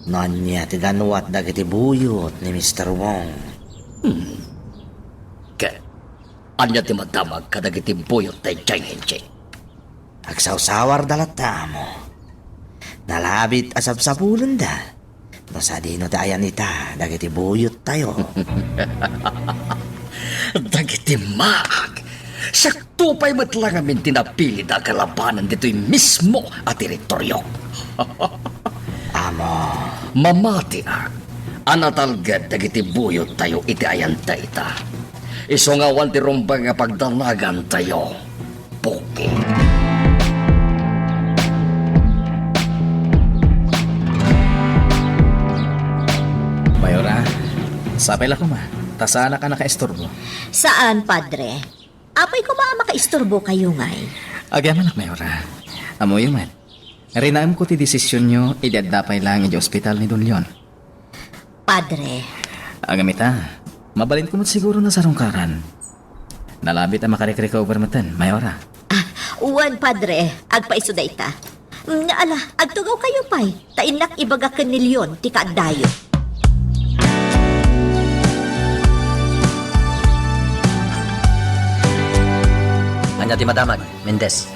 Nanya ti ganuat dagiti buyot ni Mr. Wong. Anya ti madamag ka dagiti buyot tayo henche. Agsawsawar dalata mo. Nalabit asapsapulan da. No sa di no tayan ita, dagiti buyot tayo. Dagiti maag. Saktupay mo't lang amin tinapili da kalabanan dito'y mismo at teritoryo. Amo. Mamati ak. Anatalgad dagiti buyot tayo iti ayanta ita. Isungawan ti rumbang nga pagdanagan tayo. Puki. Mayora, sapay la ko ma. Tasana ka nakaistorbo. Saan, padre? Apay ko ba makaistorbo kayo ngay? Agyaman ak, Mayora. Amo yung man. Rinaam ko ti desisyon nyo, idadapay lang iti ospital ni Don Leon. Padre, Agamita, mabalin ko mo siguro na sa rungkaran. Nalabit ang makarik-recover matan, Mayora. uwan Padre, agpaiso da ita. Ala, agtugaw kayo pay, tainak ibaga kanilyon, ti kaadayo. Anya ti madamag, Mendez.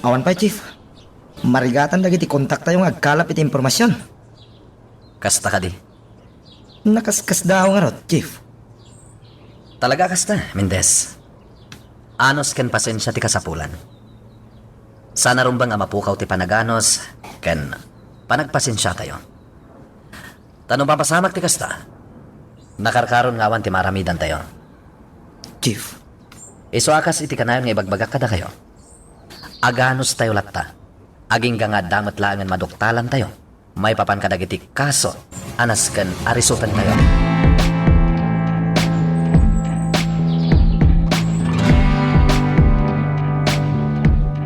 Awan pa, Chief. Marigatan dagiti kontak tayo nga agkalap iti impormasyon. Kasta ka di. Nakaskas daw nga rot, Chief. Talaga kasta, Mendez. Anos ken pasensya ti kasapulan. Sana rumbang nga mapukaw ti panaganos, ken panagpasensya tayo. Tanong papasamak ti kasta. Nakarkaron nga awan ti maramidan tayo. Chief. Iso akas iti kanayon nga ibagbagak kada kayo. Aganos tayo latta. Aging nga damat laangan maduktalan tayo. May papan kadag iti kaso. Anas ken arisutan tayo.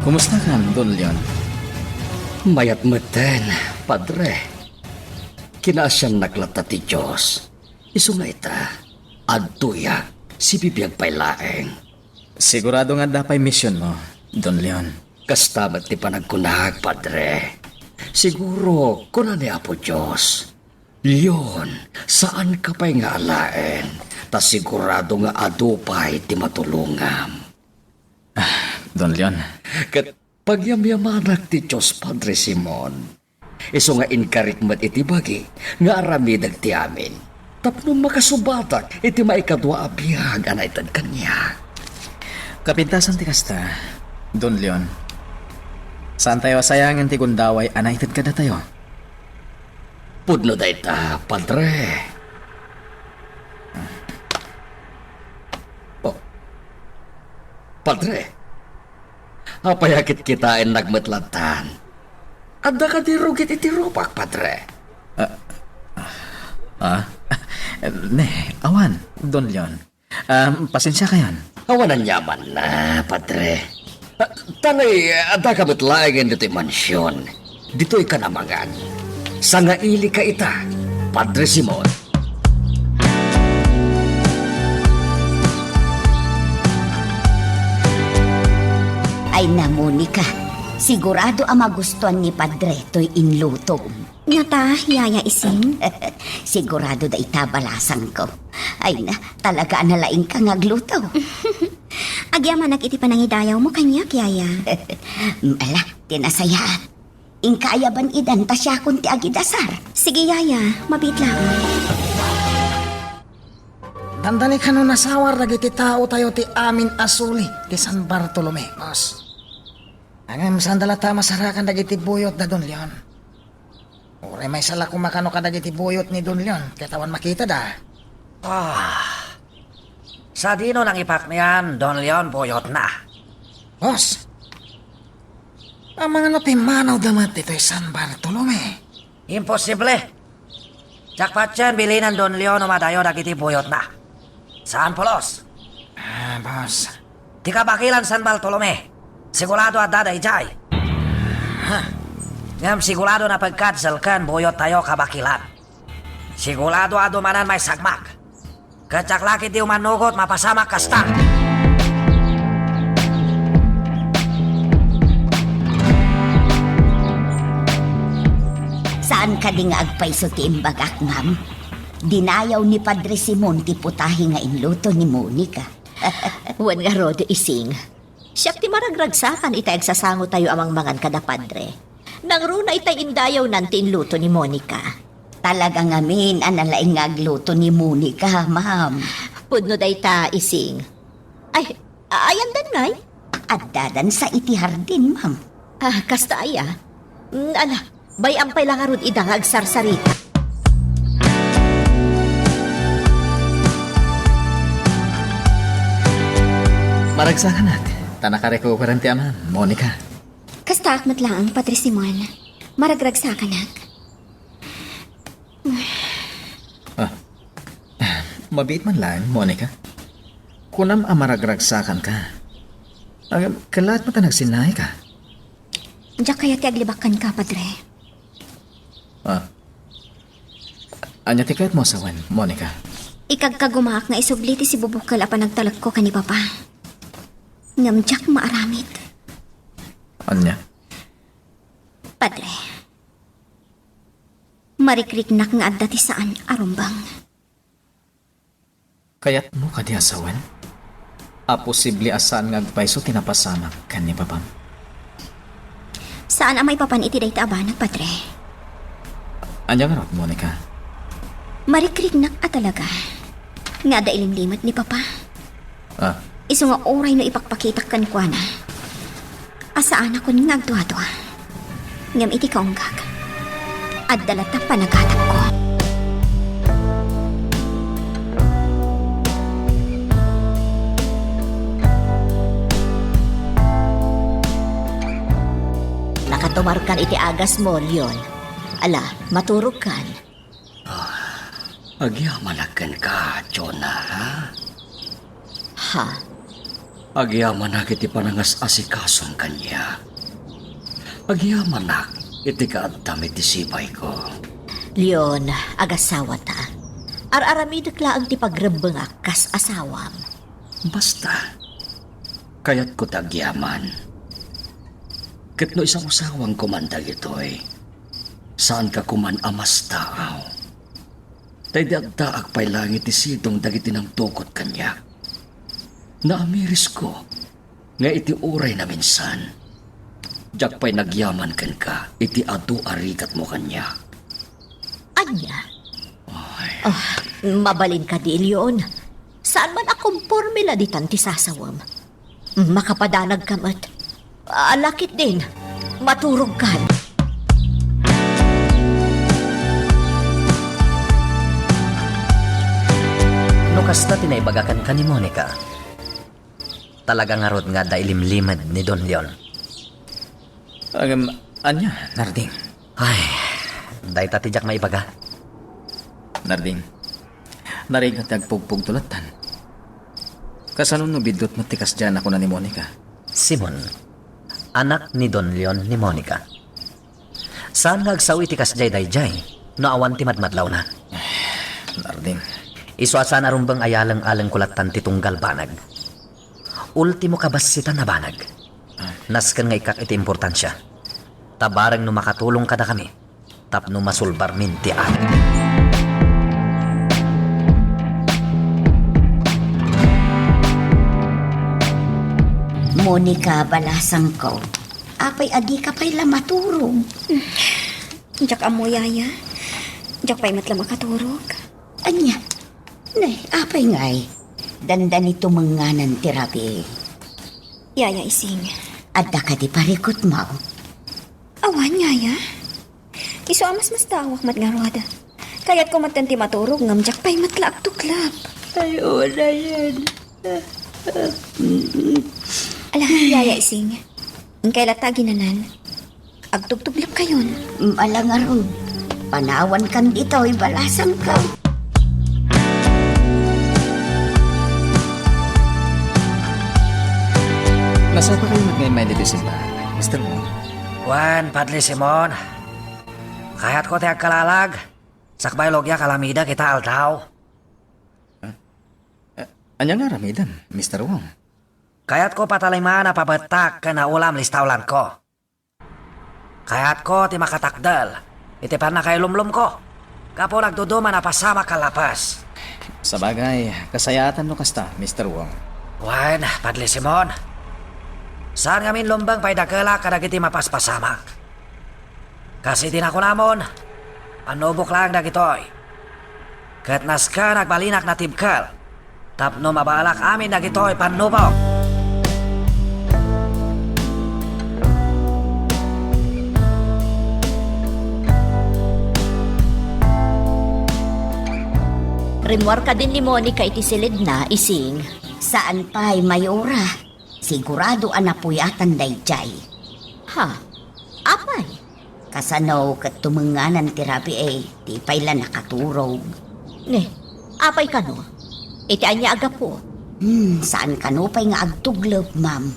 Kumusta ka, Don Leon? Mayat meten, Padre. Kinaasyang naglata ti Diyos. Isu nga ita, adtuya, si bibiyag pay laeng. Sigurado nga dapay mission mo, Don Leon. Kastamat ti panagkunahag, Padre. Siguro, kuna ni Apo Diyos. Leon, saan ka pa'y nga alaen? Ta sigurado nga adupay ti matulungam. Don Leon, Kat pagyamyamanak ti Diyos, Padre Simon. Iso nga inkarik mat iti bagi, nga aramidag ti amin. Tapno makasubatak, iti maikadwa abiyag, anaytad kanya. kapintasan ti kasta, Don Leon. Saan tayo sayangan ti gundaway, anaited ka na tayo? Pudno da ita, Padre. Oh, Padre. Apayakit kitain nagmatlatan. Adda ka di rugit iti rupak, Padre. Ne, awan, Don Leon. Pasensya kayon. Awanan yaman na, Padre. Tanay, adda ka matlaing dito'y mansyon. Dito'y kanamangan. Sa nga ili ka ita, Padre Simon. Ay na, Monica. Sigurado ang magustuhan ni Padre to'y inluto. Nata, Yaya Ising. Sigurado da itabalasan ko. Ay na, talaga nalaing ka ngagluto. Agyaman iti panangidayaw mo kanyak, Yaya. Ala, tinasayaan. Ingkayaban idan ta siya kung ti agidasar. Sige, Yaya. Mabit lang. Dandani ka no nasawar dagiti tao tayo ti amin asuli ti San Bartolome, boss. Angam sandala ta masarakan dagiti buyot da Don Leon. Ure may sala kumakano ka dagiti buyot ni Don Leon, katawan makita da. Sa dino nang ipak niyan, Don Leon, buyot na. Boss, ang mga napimanaw damat dito'y San Bartolome. Imposible. Jakpat yan, bilinan Don Leon umadayo dagiti buyot na. Saan polos? Boss. Di ka bakilan San Bartolome. Sigurado at daday jay. Ngam sigurado na pagkadsalkan buyot tayo kabakilan. Sigurado ado manan may sagmak. Kacaklakit di umanugot mapasamak kasta. Saan ka di nga agpaiso ti imbagak, ma'am? Dinayaw ni Padre Simon ti putahi nga inluto ni Monica. Wan nga rod ising. Siyak ti maragragsakan itay agsasango tayo amang mangan kada Padre. Nang runa itay indayaw nanti inluto ni Monica. Talaga ngamin analaing nga agluto ni Monica, ma'am. Pudno day ta ising. Ay, ayan dan ngay. At dadan sa itihardin, ma'am. Kasta aya. Ala, bayang pay lang arud idang agsarsarita. Maragsakan natin. Tanaka-recoveran ti aman, Monica. Kasta akmat lang, Padre Simon. Maragragsa ka na. Mabit man lang, Monica. Kunam amaragragsakan ka. Kalat mo ta nagsinay ka. Diyak kaya ti aglibakan ka, Padre. Anya ti kayat mo asawan, Monica? Ikagkagumaak nga isubli ti si bubukal apa nagtalag ko kani papa. Ngamjak maaramid. Anya? Padre. Marikriknak nga adda ti saan arumbang. Kayat mo ka di asawan? A posible asaan nga agpaiso tinapasamak kan ni papam? Saan amay papan iti day taabanag, padre? Anya nga rot, Monica? Marikriknak a talaga. Nga da ilimlimat ni papa. Ah, Iso nga oray no ipakpakitak kan kwa na. Asaan ako nga agduwa-duwa. Ngam iti kaunggag. At dalata panagatap ko. Nakatumar kan iti agas mo, Leon. Ala, maturog kan. Agyamanakan ka, Jonah, ha? Ha? Agyamanak iti panangas asikason kanya. Agyamanak iti kaadtam iti sipay ko. Leon, agasawa ta. Ar-aramid ang ti pagrembeng kas asawam. Basta, kayat ko tagyaman. Ket no isang usawang kumandag ito'y, saan ka kuman amas taaw? Tay daag pa'y langit isidong dagiti ng tukot kanya. Naamiris ko, nga iti uray na minsan. Diyak pa'y nagyaman kan ka, iti adu arikat mo kanya. Anya? Mabalin ka di, Leon. Saan man akong formula di tanti sasawam? Makapadanag ka mat. Alakit din. Maturog ka. No kasta tinaibagakan ka ni Monica. Talaga nga rod nga dailimlimad ni Don Leon. Anya, Narding? Ay, dahi tatidyak maibaga. Narding, narigat agpugpug tulatan. Kasanon no bidot matikas dyan ako na ni Monica? Simon, anak ni Don Leon ni Monica. Saan nagsawi ti kasjay dayjay, no awan ti madmadlaw na. Narding. Iswasa na rumbang ayalang-alang kulatan ti tunggal banag. Ultimo kabasitan na banag. Naskan nga ikak iti importansya. Tabarang no makatulong ka na kami, tapno masulbar min ti at. Monica, balasang ko. Apay adi ka pa'y lamaturog. Jak amo yaya. Jak pa'y matla makaturog. Anya? Nay, apay ngay. Dandan ito manganan terapi. Yaya ising. Adda ka di parikot mo. Awan yaya. Iso amas mas tawak mat nga roda. Kaya't ko matanti maturog ngam jak pa'y matla agtuklap. Ay, wala yan. Alam, yaya ising. Ang kailata ginanan. Agtugtuglap kayon. Malangarod. Panawan kan dito, balasang ka. Nasa pa kayo mag-ngayon dito simba, Mr. Mo? Wan, Padre Simon. Kahit ko tiyag kalalag. Sakbay logya kalamida kita altaw. Anya nga ramidan, Mr. Wong? Kayat ko patalima na pabatak ka na ulam listawlan ko. Kayat ko ti makatakdal. Iti pa na kay lumlum ko. Kapo nagduduma na pasama kalapas. Sa bagay, kasayatan no kasta, Mr. Wong. Wan, Padre Simon. Saan ngamin lumbang pa'y dakala kadagiti mapaspasamak. Kasi tinako namon, panubok lang dagitoy. Kat naska nagbalinak na tibkal, tapno mabalak amin dagitoy panubok. Rimwar ka din ni Monica iti silid na, ising. Saan pa'y mayora? Sigurado anapuyatan dayjay. Ha? Apay? Kasanaw kat tumanganan tirapi di pa'y la nakaturog. Ne, apay ka no? Iti anya aga po. Saan ka no pa'y nga agtuglop, ma'am?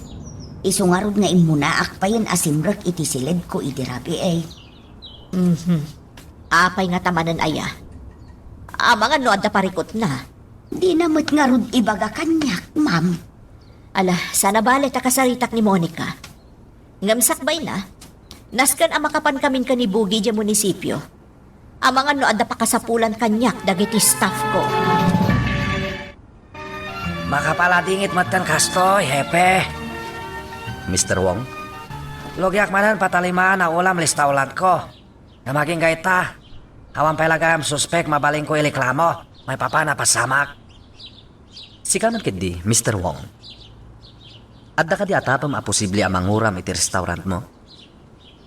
Isungarod nga imunaak pa yan asimrak iti silid ko itirapi Apay nga tamanan aya. Mga no adda parikot na. Di namot nga rod ibaga kanyak, ma'am. Ala, sana balit kasaritak ni Monica. Ngamsakbay na, naskan ang makapan kamin ka ni Bugi dya munisipyo. Mga no adda pakasapulan kanyak dagiti staff ko. Makapaladingit matan kastoy, hepe. Mr. Wong, Lugyak manan patalimaan na ulam listaulan ko. Na maging gaita. Awan pelagam suspek mabaling ko iliklamo. May papa na pasamak. sikaman kedi, Mr. Wong. Adda ka di atapam a posible ang manguram iti restaurant mo?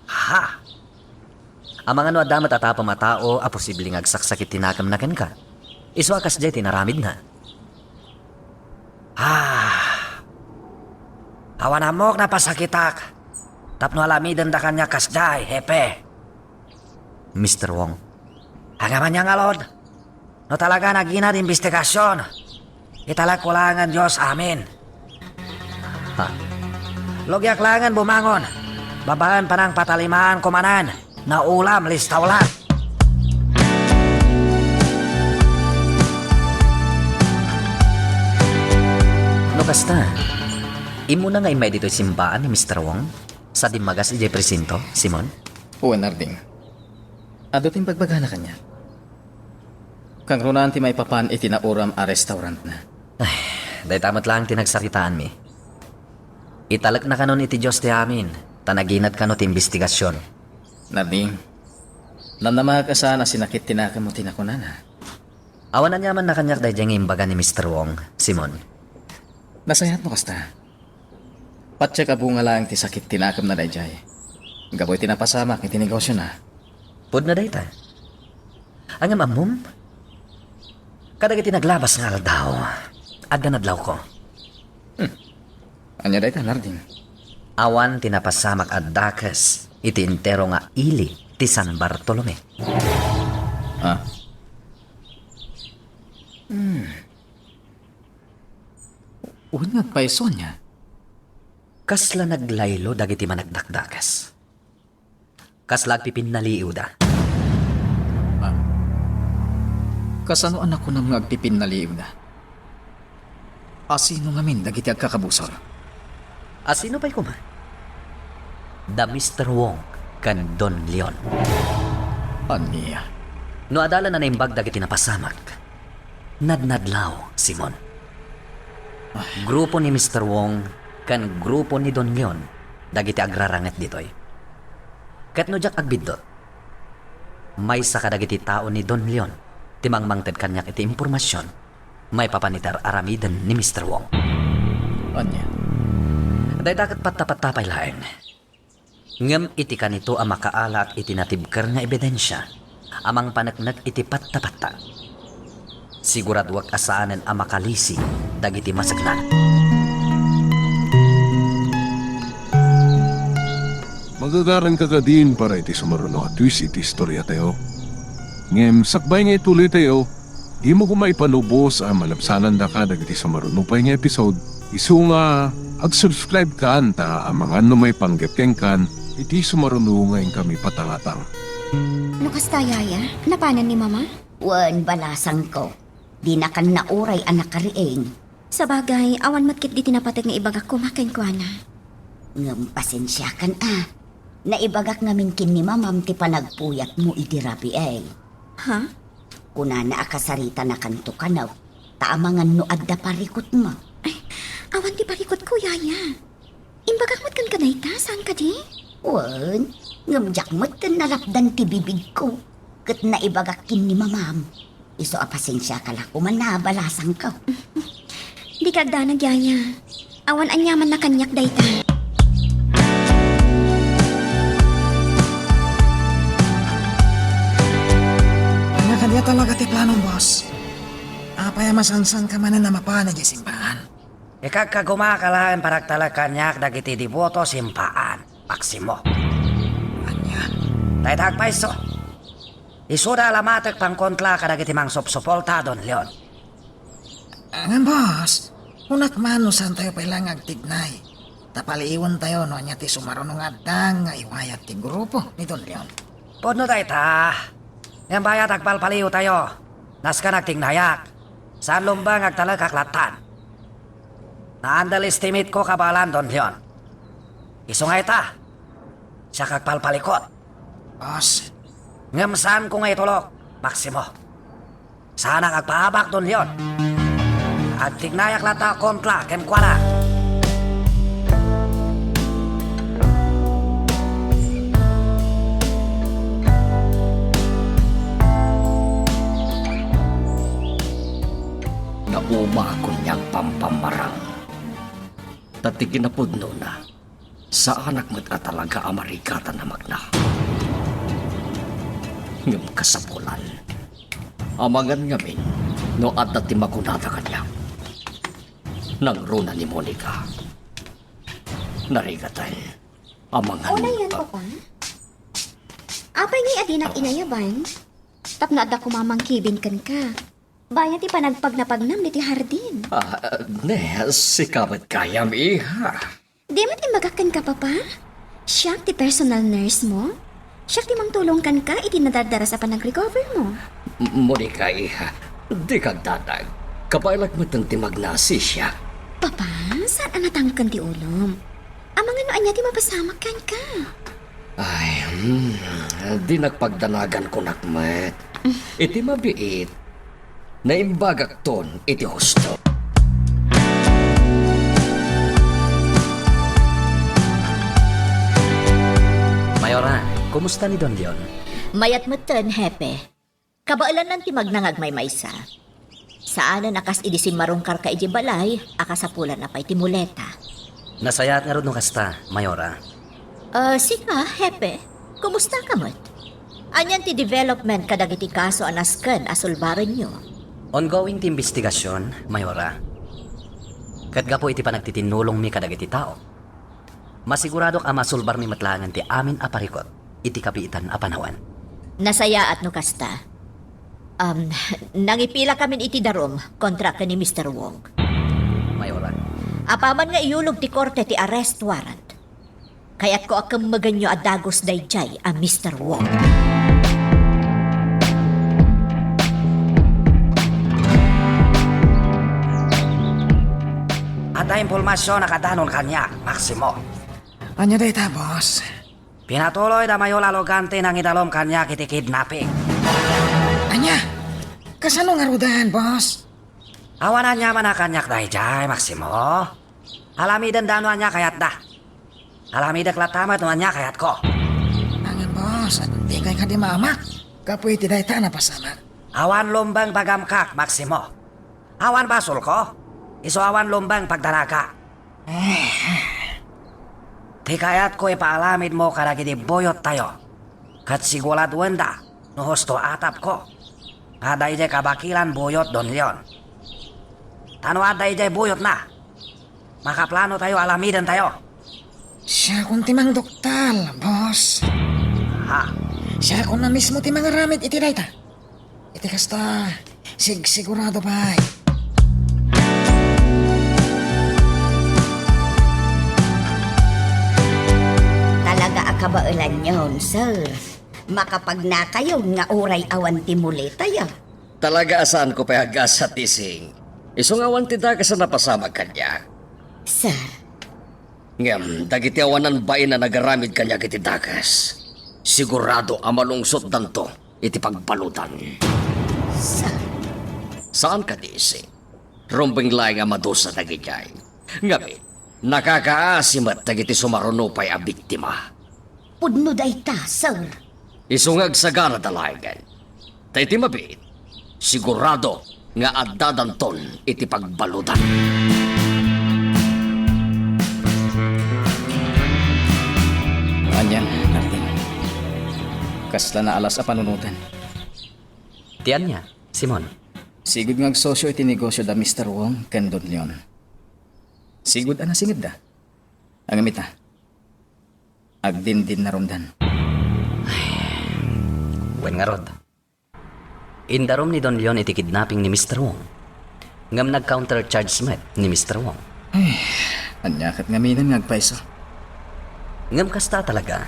Ha? Ang mga no adda matatapam a tao a posible ngagsaksakit tinakam na ka. Iso akas jay tinaramid na. Awan amok na pasakitak. Tapno alamidan da kanya kasday, hepe. Mr. Wong, Hangaman niya ngalod. No talaga naginad investigasyon. Italag kulangan Diyos amin. ha? Lugyak langan bumangon. Babaan pa ng patalimaan kumanan. Na ulam listaulan. No kasta, imo na nga imay dito simbaan ni Mr. Wong sa dimagas ijay presinto, Simon? Oo, Narding. Adutin pagbagana kanya. Kang runaan ti may papan itinauram a restaurant na. Dahil tamat lang tinagsaritaan mi. Italak na kanon iti Diyos ti amin, tanaginat kanon ti investigasyon. Narding, nanama ka sana sinakit tinaka mo tinakunana. Awan na nyaman na kanyak dahil diyang imbaga ni Mr. Wong, Simon. Nasayat mo kasta. Patya ka bunga lang ti sakit tinakam na dayjay. Gaboy tinapasamak iti negosyo na. Pud na dayta. Ang amam, kadagiti naglabas nga aldaw, adda nadlaw ko. Anya dayta, Narding? Awan tinapasamak addakas, iti entero nga ili ti San Bartolome. Ha? Unat pa iso niya. Kasla naglaylo dagiti managdakdakas. Kasla agpipinaliw da. Kasano anak ko na mga agpipin na liiw na? Asino ngamin dagiti agkakabusor? Asino pa'y kuma? Da Mr. Wong kan Don Leon. Aniya. No adala na naimbag dagiti napasamak. Nadnadlaw, Simon. Grupo ni Mr. Wong kan grupo ni Don Leon dagiti agraranget ditoy. Ket no jak agbidot. May sa kadagiti tao ni Don Leon timangmangted kanyak iti impormasyon may papanitar aramidan ni Mr. Wong. Anya. Day dakat patapatapay laeng. Ngem iti kanito ang makaala at iti natibker nga ebidensya amang panaknak iti patta. Sigurad wag asaanen ang makalisi dagiti masaknan. Magagaran ka din para iti sumaruno at twist iti istorya tayo. Ngem sakbay nga ituloy tayo, imo ko maipanubos ang malapsanan da ka dagiti sumarunupay nga episode. Isu nga ag-subscribe ka anta ang mga ano may panggepkeng kan iti sumaruno ngayon kami patangatang. Ano kasta, Yaya? Napanan ni Mama? Wan balasang ko. Di na kan nauray anak karieng. Sa bagay, awan matkit di tinapatag nga ibagak ko makain ko na. Ngam pasensya kan Naibagak namin kin ni mamam ti panagpuyat mo iti rabi Ha? Kuna na akasarita na kanto kanaw. Taamangan no adda parikot mo. Ay, awan di parikot ko, Yaya. Imbagak mat kan kanay ta, saan ka di? Wan, ngamjak mo't kan nalapdan ti bibig ko. Kat naibagak kin ni mamam. Iso apasensya ka lang kuman na balasang ko. Di kagdanag, Yaya. Awan anyaman na kanyak dayta. Kanya talaga ti planong, boss. Apay masansan ka man na mapana di simbahan. Ikagkagumakalaan parak talakanyak dagiti diboto simpaan. Maksimo. Anya. Daytag pa iso. Isuda alamatek pangkontla kadagiti mang sopsopolta Don Leon. Nga, boss. Unak man saan tayo pailang agtignay. Tapaliiwan tayo no anya ti sumarunong adang nga iwayat ti grupo ni Don Leon. Podno dayta. Yang bayat agpalpaliw tayo. Nas ka nagtingnayak. Saan lumbang agtala kaklatan? Naandal estimate ko kabalan Don Leon. Isungay ta. Siya kagpalpalikot. Boss, Ngamsaan ko ngay tulok, Maximo. Sana kagpahabak Don Leon. At tignayak lata kontra ken kuala. Nauma ko niyang pampamarang. Tati kinapudno na, sa anak mo't talaga Amerikata na magna. Ngam kasapulan, amangan ngamin, no at dati makunata kanya. Nang runa ni Monica. Narigatan, amangan Una yan, Papa. Apay ngay adinak inayaban. Tapno adda kumamangkibin kan ka. Bayan ti panagpag na pagnam ni ti Hardin. Ne, sikabat kayam iha. Di man ti magakan ka, Papa? Siya ti personal nurse mo? Siya ti mangtulong kan ka iti nadardara sa panag-recover mo. Monica iha, di kag dadag. Kapailag mo tang timagnasi siya. Papa, saan anatangkan ti ulom? Amang ano anya ti mapasamak kan ka? Ay, di nagpagdanagan ko nakmet. Iti mabiit. Naimbagak ton iti husto. Mayora, kumusta ni Don Leon? Mayat mo ten, hepe. Kabailan lang ti magnangag may maysa. Saan na nakas idisim marungkar ka iti balay, akasapulan na pa iti muleta. Nasayat nga ron no kasta, Mayora. Sika, hepe. Kumusta ka mo't? Anyan ti development kadag iti kaso anasken asulbaran nyo. Ongoing ti investigasyon, Mayora. Katga po iti panagtitinulong mi kadag iti tao. Masiguradok ang masulbar mi matlangan ti amin aparikot, iti kapiitan a panawan. Nasaya at no kasta. Nangipila kami iti darom kontra ka ni Mr. Wong. Mayora. Apaman nga iulog ti korte ti arrest warrant. Kaya't ko akong maganyo at dagos dayjay a Mr. Wong. Ada impormasyon nakadanon kanya, Maximo. anya data, boss? Pinatuloy da mayo lalogante nang idalom kanya kiti kidnapping. Anya? Kasano nga rudahan, boss? Awanan niya man kanyak dayjay, Maximo. Alamidan dano niya kayat da. Alamidak latamat no niya kayat ko. Angin, boss. At di kay ka di mamak. Kapoy ti dayta na pasama. Awan lumbang pagamkak, Maximo. Awan basul ko. Iso awan lumbang pagdaraga. Di kayat ko ipaalamid mo karagi di boyot tayo. Kat sigulad wenda, no husto atap ko. Aday jay kabakilan boyot Don Leon. Tano aday jay boyot na. Makaplano tayo, alamidan tayo. Siya kung timang doktal, boss. Ha? Siya kung na mismo timang ramit iti dayta. Iti kasta, sigurado ba? Talaga akabailan yun, sir. Makapag na kayo nga uray awan timuli tayo. Talaga asaan ko pa hagas sa tising. Isungawan ti daga sa napasama kanya. Sir, Ngam, dagiti awanan bain na nagaramid kanya kiti dagas. Sigurado ang malungsot danto iti pagbalutan. sir, Saan ka disi? Rumbing laing ang madusa dagitay. Ngami, nakakaasimat dagiti sumarunupay a biktima. pudno dayta, sir. Isungag sa gana dalayan. Tayti mabit, sigurado nga addadanton iti pagbalutan. Anyan, Hardin. Kasla na alas a panunutan. Tiyan niya, Simon. Sigud ngag sosyo iti negosyo da Mr. Wong ken Don Leon. Sigud ana singid da. Ang amita. Agdin-din na rundan. Wen nga rod. Indarom ni Don Leon iti kidnapping ni Mr. Wong. Ngam nag-counter-charge met ni Mr. Wong. Anyakat nga minan ngagpaiso. Ngam kasta talaga,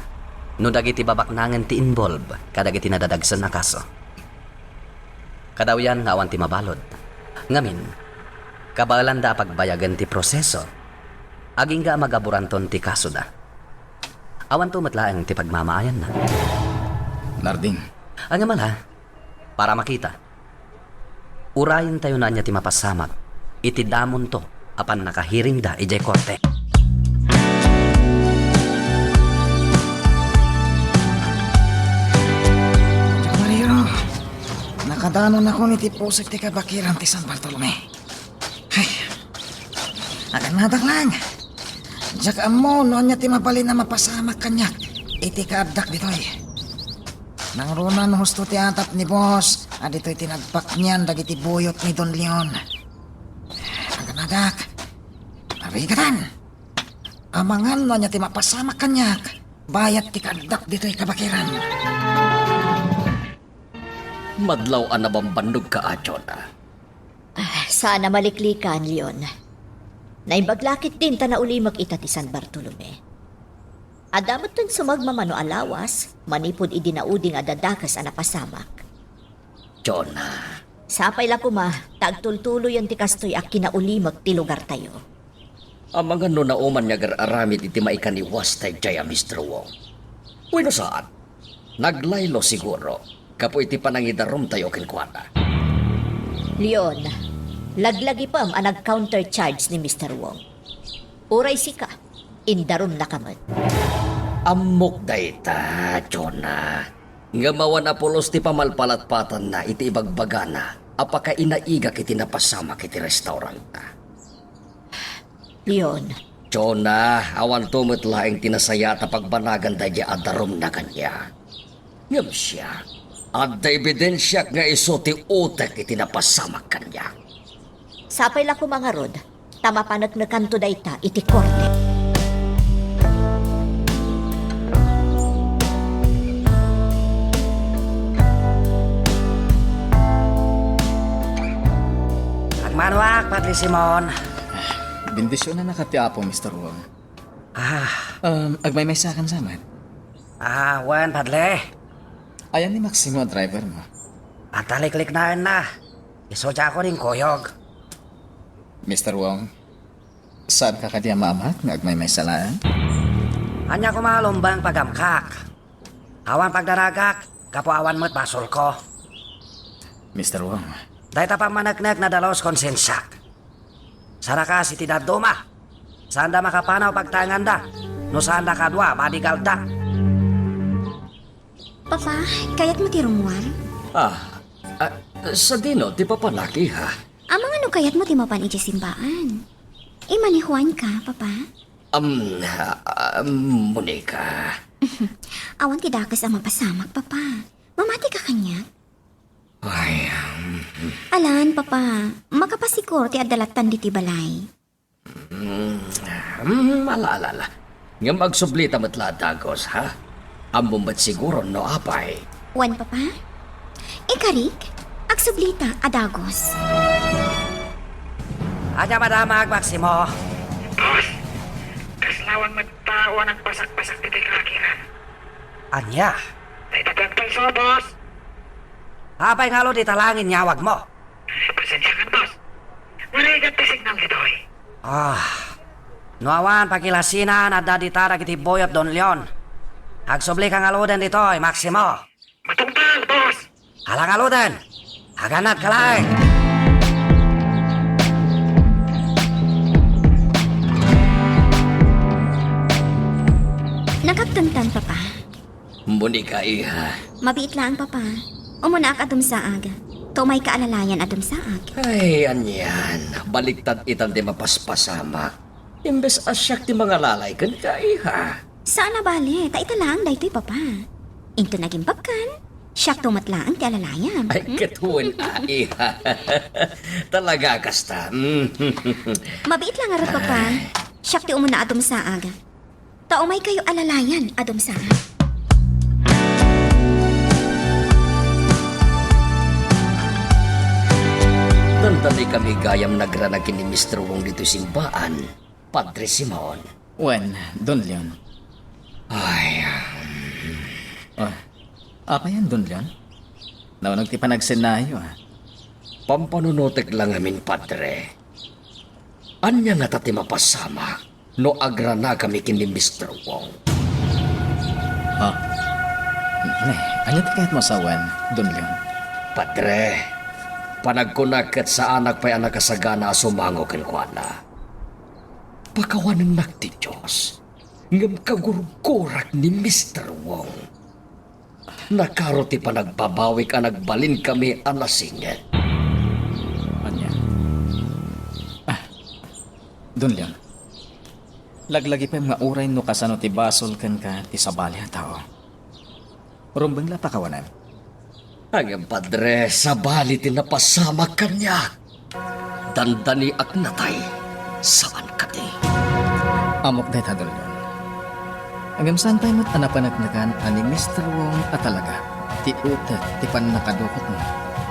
no dagiti babaknangan ti involve, kadagiti nadadagsan na kaso. Kadawyan nga awan ti mabalod. Ngamin, kabalanda pagbayagan ti proseso. Aging ga magaburanton ti kaso da. Awan to matlaang ti pagmamaayan na. Narding, Ang mala, para makita. Urayin tayo na niya ti mapasamak. Iti damon to, apan nakahiring da ijay korte. Jack Mario, nakadanon ako ni Tipusik ti kabakiran ti San Bartolome. Ay, akan nadak lang. Jack amo, noon niya ti mapalin na mapasamak kanyak. Iti kaabdak ditoy. Nang runan husto ti atap ni boss, adito'y tinagpak niyan dagiti buyot ni Don Leon. Akan nadak, narigatan. Amangan no niya ti mapasamak kanyak. Bayat ti kaabdak dito'y kabakiran. Madlaw na bambandog ka, Jonah. Sana maliklikan, Leon. Naibaglakit din ta na uli mag-ita ti San Bartolome. Adamot tun sumagmamano alawas, manipod idinauding adadakas anapasamak. Jonah, Sapay la kuma, tagtultuloy ang ti kastoy ak kinauli ti lugar tayo. ang mga nunauman niya aramid iti maikaniwas tayo jaya, Mr. Wong. Bueno saan? Naglaylo siguro, kapo iti panangidarom tayo kinkwana. Leon, laglagi pam ang nag-countercharge ni Mr. Wong. Uray sika, indarom na kamad. Amok dayta, Jonah. Nga mawan apolos ti pamalpalatpatan na iti ibagbagana, apaka inaiga kiti napasama kiti restauranta. Leon, Jonah, awan tumot laing tinasaya ta pagbanagan daya adarom na kanya. Ngam siya, adda ebidensya nga iso ti utek iti napasama kanya. sapay la mga rod, tama panagnakan to dayta iti korte. Agmanuak, Padre Simon. bendisyon na nakatiapo, Mr. Wong. Agmay sakan saman. Wan, Padre. Ayan ni Maximo, driver mo. At taliklik na. Isodya ko rin koyog. Mr. Wong, saan ka kadiya mamat nga agmay salaan? Anya ko malumbang pagamkak. Awan pagdaragak, kapuawan mo't basol ko. Mr. Wong, Dahil tapang managnak na dalos konsensyak. Saraka si Tidad Doma. Saan da makapanaw pagtangan da? No saan da kadwa, madigal da. Papa, kayat mo ti rumuan? Sa dino, di pa panaki ha? Amang ano kayat mo ti mapan iti simbaan? Imanihuan ka, Papa? Monica. Awan ti dakas ang mapasamak, Papa. Mamati ka kanya. Ay, Alan, Papa, makapasikor ti adalatan di ti balay. malala. Nga magsublita matladagos ha? Ambumbat siguro no apay. Wan, Papa? Ikarik, agsublita adagos. Anya madamag, Maximo. Boss, kaslawang magtao ang pasak-pasak dito kakiran. Anya? Dahil tatagtay so, boss. Apay nga lo di talangin nyawag mo. Pasensya ka, boss. Wala ikat signal dito eh. Nuawan pagilasinan at daditara kiti Boyot Don Leon. Agsubli kang aluden dito, Maximo. Matungkal, boss. Halang aluden. Haganat kalay. Nakagtantan, Papa. Monica iha. Mabiit lang, Papa. Umuna ak adum saag. Tumay ka alalayan adum saag. Ay, anyan. Baliktad itan di mapaspasama. Imbes asyak ti mga lalay kan ka iha. Sana bali, ta ita lang daytoy, Papa. Into naging babkan. Siyak tumatlaan ti alalayan. Ay, ketuin iha. Talaga kasta. Mabiit lang arat, Papa. Siyak ti umuna adum saag. Ta umay kayo alalayan adum saag. Nandali kami gayam nagranagin ni Mr. Wong dito simbaan. Padre Simon. Wen, Don Leon. Ay, Apa yan, Don Leon? Naunag ti panagsenayo, ha? Pampanunutek lang amin, Padre. Anya nga tati mapasama no agra na kami kini Mr. Wong. Ha? Ne, anya ti kahit masawan, Don Leon. Padre, panagkunakit sa anak pa'y anak kasagana sumango kilkwana. Pakawanan nakti Diyos, ngam kagurgurak ni Mr. Wong. Nakaroti pa nagbabawi ka nagbalin kami anasingit. Anya. Don Leon. Laglagi pa yung nga uray no kasano ti basol kan ka ti sabali ha tao. Rumbang la pakawanan. Ang Padre, sabali tinapasama kanya. Dandani ak natay, saan ka di? Amok day ta, Don Leon. Hanggang saan tayo mo't anapanagnagan ani Mr. Wong at talaga ti utek ti panakadukot mo.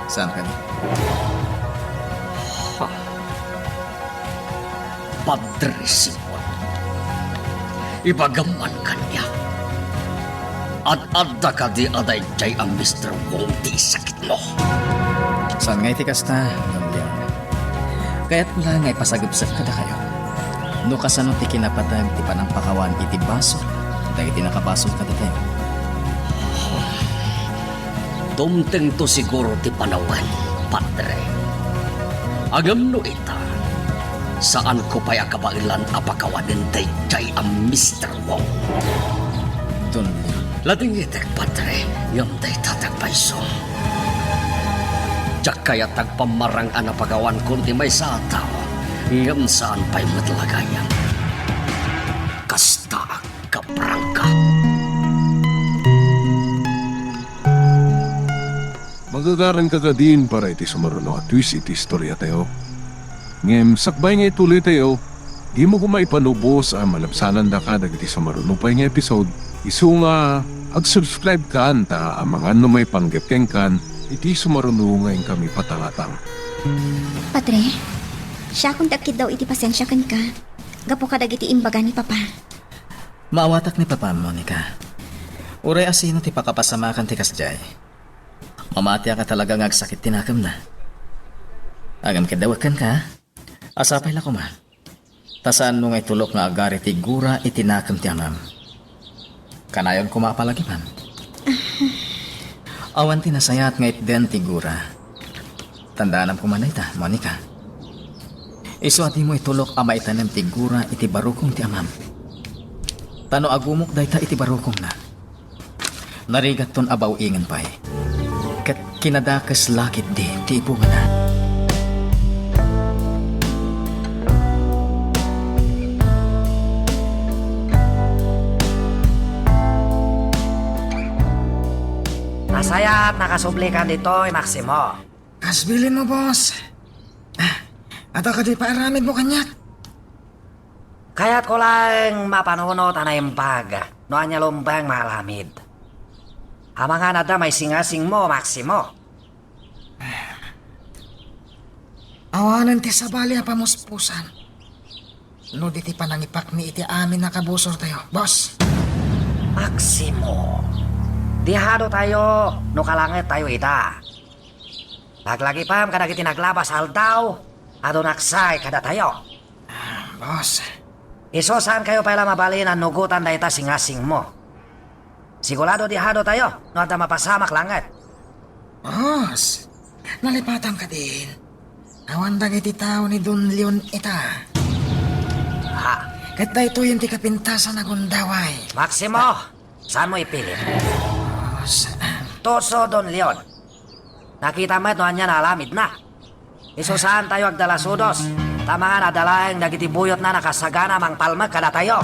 Saan ka di? Padre Simon, ibagaman kanya. At adda ka di aday jay ang Mr. Wong di sakit mo. Saan nga iti kasta, Don Leon? Kaya't wala nga ipasagabsat ka na kayo. No kasano ti kinapatag ti panampakawan iti baso, dahil iti nakabaso ka tayo. Dumteng to siguro ti panawan, Padre. Agam no ita, saan ko pa'y akabailan apakawanin day jay ang Mr. Wong. Don Leon. Lating itek, Padre, yung day tatagpaiso. Diyak kaya tagpamarang anapagawan kundi may sa tao, ngam saan pa'y matlagayan. Kasta kaprangka. Magagaran ka din para iti sumaruno at twist iti istorya tayo. Ngem, sakbay nga ituloy tayo, di mo kumaipanubos ang malapsanan da ka dagiti sumaruno pa nga episode. Isu nga, ag-subscribe ka anta ang mga may panggepkeng kan, iti sumaruno ngayon kami patangatang. Padre, siya kung dakit daw iti pasensya kan ka. Gapo ka dagiti imbaga ni Papa. Maawatak ni Papa, Monica. Uray asino ti pakapasamakan ti kasjay. Mamatya ka talaga ngagsakit tinakam na. Agam kadawakan ka, asapay la ko ma. Tasaan mo ngay tulok nga agari ti gura itinakam ti amam. Kanayon ko mapalagi ma'am. Awan tinasayat nga itden ti gura. Tandaan ko manay ta, Monica. Isuati mo itulok ama itanem ti gura iti barukong ti amam. Tano agumok day ta iti barukong na. Narigat ton abaw ingan pa'y. Kat kinadakas lakit di ti ipungan na. Nasayat nakasublikan dito, Maximo. Kasbilin mo, boss. Ato ka di paaramid mo kanyak. Kaya't ko lang mapanunot na impag. No anya lumpang malamid. Hamangan ada may singasing mo, Maximo. Awanan ti sabali a pamuspusan. No di ti panangipak ni iti amin nakabusor tayo, boss. Maximo. Dihado tayo, no kalangit tayo ita. Laglagi pam kada kiti naglabas aldaw, ado naksay kada tayo. Boss, Iso saan kayo pala mabalin ang nugutan na ita singasing mo? Sigurado dihado tayo, no ada mapasamak langit. boss. Nalipatan ka din. Awan dagiti tao ni Don Leon ita. Ha? Kat da ito yung ti kapintasan na gundaway. Maximo, saan mo ipilit? Boss, Toso Don Leon. Nakita mo ito anya na alamid na. Iso saan tayo agdala sudos? Tamangan adalaeng nagitibuyot na nakasagana mang palmag kada tayo.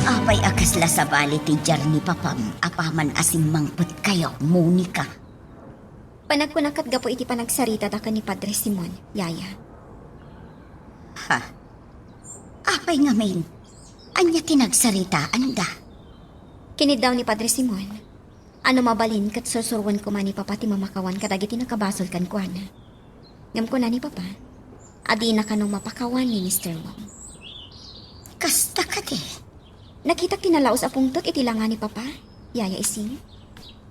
Apay akasla sa bali ti Jarni Papam, apaman asim mangput kayo, Monica. Panagkunakat gapo iti panagsarita da ka ni Padre Simon, Yaya. Ha? Apay nga main, anya tinagsarita, anda. Kinid daw ni Padre Simon. Ano mabalin kat susurwan ko man ni Papa ti mamakawan kadagiti nakabasol kan kuan. Ngam ko na ni Papa. Adi na kanong mapakawan ni Mr. Wong. Kasta ka di. Nakita kinalaos a pungtot itilangan ni Papa. Yaya Ising.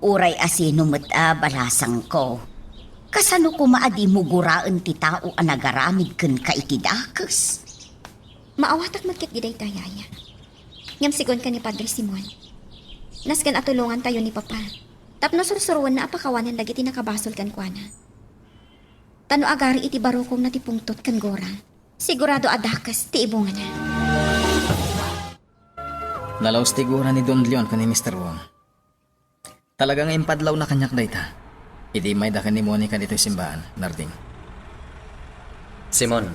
Uray asino met balasang ko. Kasano ko maadi mo guraan ti tao ang nagaramid ken ka itidakes. Maawatak magkit giday ta, Yaya. Ngam sigon ka ni Padre Simon. Naskan atulungan tayo ni Papa. Tapno sursuruan na apakawanan lagi tinakabasol kan kuana. Tano agari iti barokong na ti pungtot kan gora. Sigurado adakas ti ibungan na. Nalaos tiguran ni Don Leon kan ni Mr. Wong. Talagang impadlaw na kanyak dayta. Idi may da ni Monica dito'y simbahan, Narding. Simon,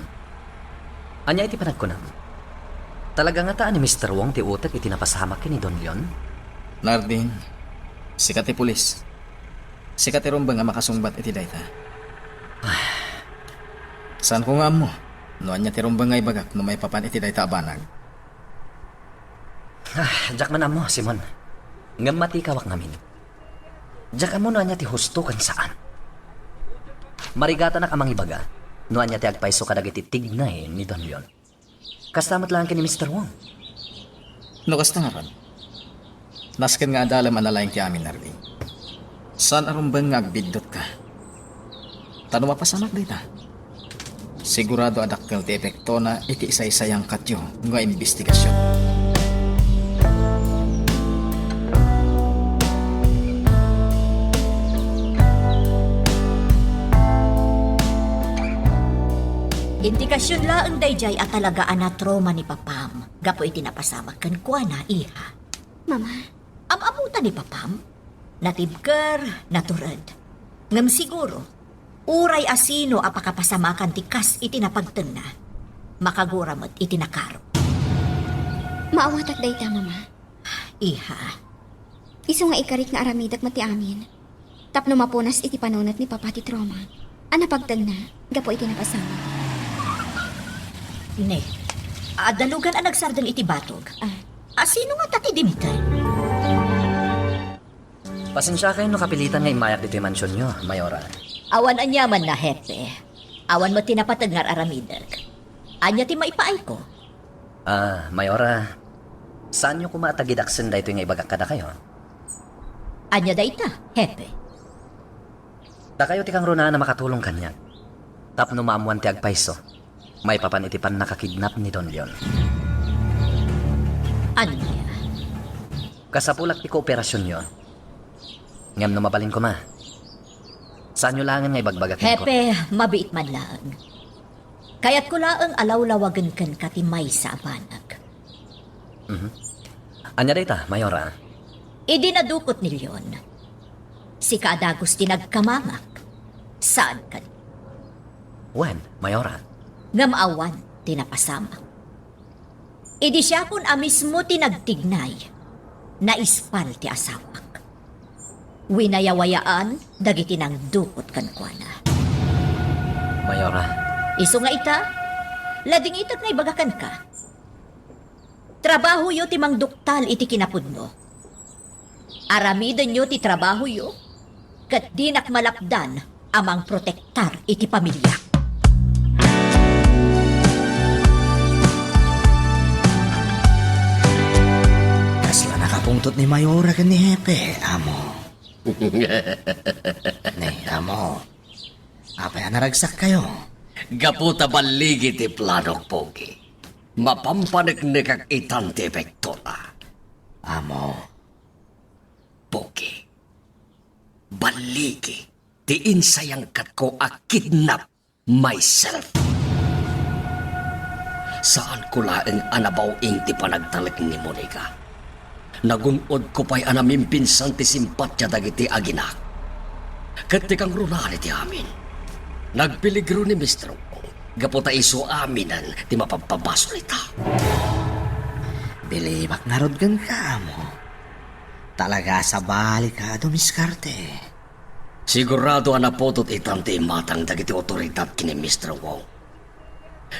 anya iti panagkunam. Talaga nga taan ni Mr. Wong ti utak iti napasamak ni Don Leon? Narding, sikat ti pulis. Sikat ti rumbang nga makasungbat iti dayta. Saan ko nga mo? Noan niya ti rumbang nga ibagak no may papan iti dayta abanag. Diyak man mo, Simon. Ngam mati kawak ngamin. Diyak mo noan niya ti husto kan saan. Marigata na kamang ibaga. Noan niya ti agpaiso kadag iti tignay ni Don Leon. Kastamat lang ka ni Mr. Wong. No kasta nga ron. Nasken nga adalam analayang ti amin, Narding. Saan arumbang nga agbidot ka? Tanong mapasamak dita. Sigurado adakkel ti epekto na iti isa-isayang katyo nga investigasyon. Indikasyon laang dayjay at talagaan na trauma ni Papam. Gapo iti napasamak kan kuana, iha. Mama, Amamuta ni Papam. Natibker, naturad. Ngam siguro, uray asino apakapasamakan ti kas iti napagten na. Makaguramat iti nakaro. maawatak day ta, Mama. Iha, Isu nga ikarit nga aramidak mati amin. Tapno mapunas iti panunat ni Papa ti trauma. Ana pagtal na, gapo iti napasama. ne. Dalugan ang nagsardang iti batog. Asino nga tati dimtan? Pasensya kayo no kapilitan nga imayak dito yung mansyon nyo, Mayora. Awan anyaman na hepe. Awan mo tinapatag nga aramidag. Anya ti maipaay ko. Mayora, saan nyo kumatagidaksen da ito yung ibagak kada kayo? Anya dayta, hepe. Da kayo ti kang runa na makatulong kanya. Tapno maamuan ti agpaiso. May papanitipan nakakidnap ni Don Leon. Anya? Kasapulak ti kooperasyon nyo. Ngam no mabalin ko ma. Saan nyo langan nga ibagbagakin ko? Hepe, mabiit man lang. Kaya't ko laang alaw-lawagan kan katimay sa abanag. Anya dayta, Mayora? Idinadukot ni Leon. Si Kadagos tinagkamamak. Saan ka? When, Mayora? Ngamawan tinapasamak. Idi siya kun amismo tinagtignay. Naispal ti asamak. Winayawayaan dagiti nang dukot kan kuana. Mayora, Iso nga ita, lading itat nga ibagakan ka. Trabaho yo ti mangduktal iti kinapudno. Aramidan yo ti trabaho yo, kat di nakmalapdan amang protektar iti pamilya. Kasla nakapungtot ni Mayora kan ni Hepe, amo. Amo. Apa yan naragsak kayo? Gaputa baligi ti planok pogi. Mapampaneknek kag itan ti epekto na. Amo. Pogi. Baligi ti insayang kat ko a kidnap myself. Saan ko laeng anabaw-ing ti panagtalik ni Monica? Nagunod ko pa'y anamimpinsan ti simpatya dagiti aginak. Kat ti kang runali ti amin. Nagpiligro ni Mr. Wong. Gaputa iso aminan ti mapapabasol ita. Bilibak nga rod gan ka, amo. Talaga sa balik ka, dumiskarte. Sigurado anapotot itan ti matang dagiti otoritat kini Mr. Wong.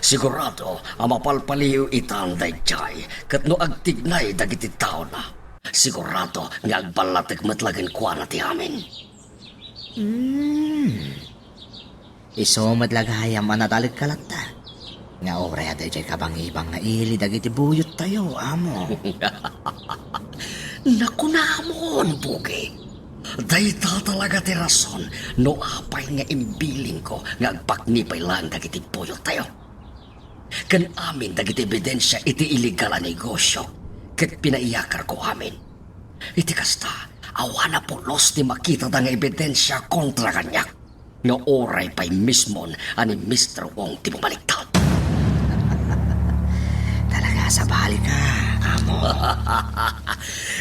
Sigurado ang mapalpaliw itan dayjay kat no agtignay dagiti tao na. Sigurado nga agbalatik matlagin kwa na ti amin. Iso madlagayam anadalig kalata. Nga oray aday jay kabang ibang nga ili dagiti buyot tayo, amo. Naku namon, Bugi. Dayta talaga ti rason no apay nga imbiling ko nga agpaknipay lang dagiti puyo tayo. Kan amin dagiti ebidensya iti illegal a negosyo ket pinaiyakar ko amin. Iti kasta, awana pulos ti makita da nga ebidensya kontra kanyak. Nga oray pa'y mismon ani Mr. Wong ti bumaliktad. Talaga sa bali ka, amo.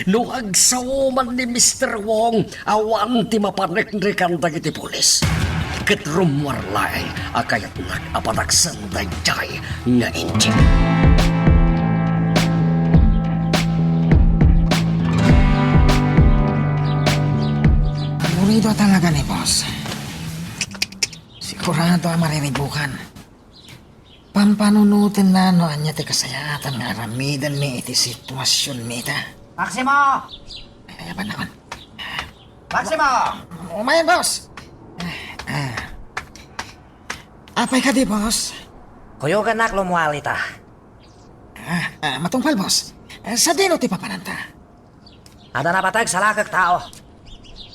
No agsawoman ni Mr. Wong, awan ti mapaneknekan dagiti pulis. Ket rumwar laeng akayat nag-apadaksan dayjay nga engine. Murido talaga ni boss. Sigurado ang mariribukan. Pampanunutin na no anya ti kasayatan nga aramidan mi iti sitwasyon mi ta. Maximo! Ay, ba naman? Maximo! Umayan, boss! Apay ka di, boss? Kuyugan nak lumualita. Matungpal, boss. Sa dino ti papananta. Ada na patag sa lakag tao.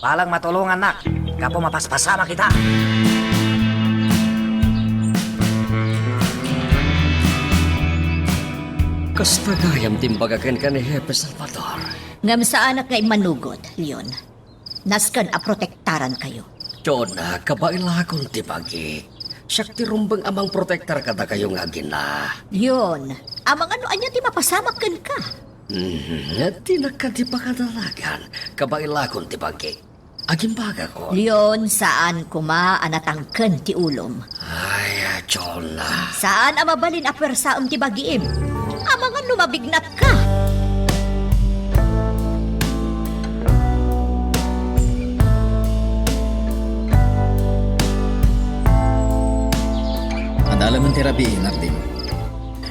Palang matulungan nak. Kapo mapaspasama kita. Kasta gayam timbagakan ka ni Hepe Salvador. Ngam sa anak nga imanugot, Leon. Naskan a protektaran kayo. Jona, kabailakon ti pagi. Siyak ti rumbang amang protektar kada kayo nga gina. Leon, amang ano anya ti mapasamakan ka. Ti ka ti pakadalagan. Kabailakon ti pagi. Aging baga ko. Leon, saan kuma anatangken ti ulom? Ay, Jona. Saan amabalin a persaom ti bagiim? Amangan lumabignat ka. Adala man terapi, Narding.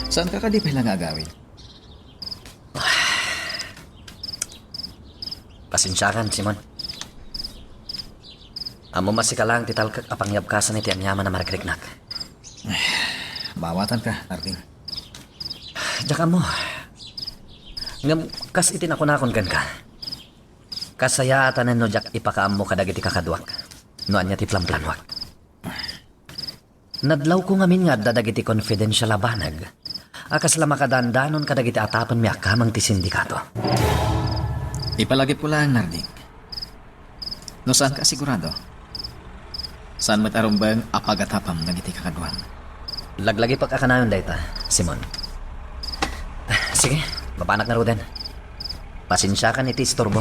Saan ka kadipay lang agawin? Pasensyakan, Simon. Amo masikalang titalkak apangyabkasan iti anyaman na maragregnak. Bawatan ka, Narding. Diyan mo. Ngam, kas itinakunakon kan ka. Kasayatan no jak ipakaam mo kadagiti kakadwak. No anya ti plamplanwak. Nadlaw ko ngamin nga dadagiti confidential labanag. Akas la makadandanon kadagiti atapan mi akamang ti sindikato. Ipalagip ko lang, Narding. No saan ka sigurado? Saan matarumbang apagatapam nagiti kakadwan? Laglagi pagkakanayon dayta, Simon. Sige, papanak na Ruden. Pasensya ka iti istorbo.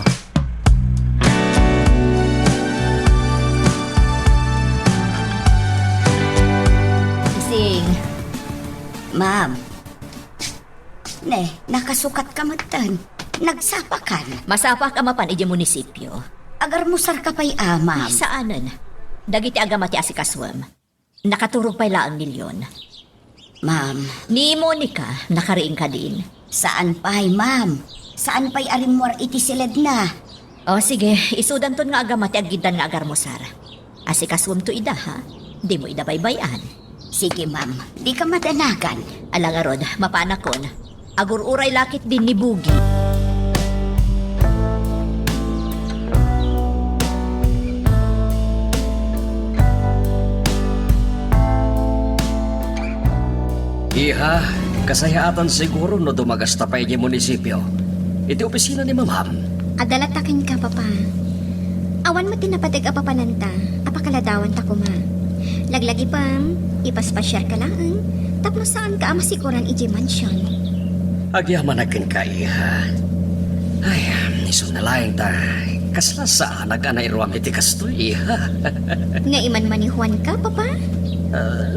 Ising, Ma'am. Ne, nakasukat ka magtan. Nagsapakan. masapak amapan iti munisipyo. Agar musar ka pa'y ma'am. Saanan? Dagiti agamati asikaswam. Nakaturog pa'y laang milyon. Ma'am, Ni Monica, nakariing ka din. saan pa'y ma'am? Saan pa'y arimwar iti silid na? O sige, isudan ton nga agamati agidan nga agar mo, Sar. Asikaswam to ida, ha? Di mo ida baybayan. Sige ma'am, di ka madanagan. Alang arod, mapanakon. Agur-uray lakit din ni Bugi. Iha, kasayatan siguro no dumagas tapay niya munisipyo. Iti opisina ni Mamam. Adalatakin ka, papa. Awan mo tinapatig apapananta, apakaladawan ta kuma. Laglagi pam, ipaspasyar ka lang. Tapno saan ka amasikuran iji mansion. Agyaman akin ka, Iha. Ay, iso na lang ta. Kasla saan nag-anairuam iti kasto, Iha. Nga iman manihuan ka, papa?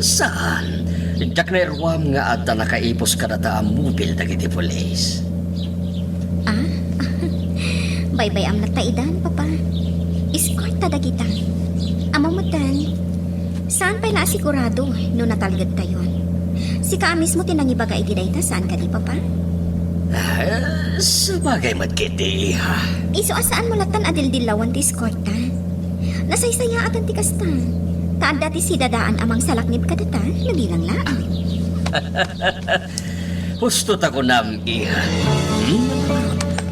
Saan? Diyak na iruam nga at nakaipos ka na ta ang mobil dagiti polis. Baybay am nataidan, papa. Escort ta dagita. Amamatan, saan pa'y naasigurado no natalgad tayon? Si ka mismo tinangibaga iti dayta saan ka di, papa? Sabagay magkiti, Iha. Iso asaan mo latan adildilawan ti escort ta? Nasaysaya atan ti kasta. Taan dati si dadaan amang salaknib kadata, nabilang laang. Gusto ta ko nam iha.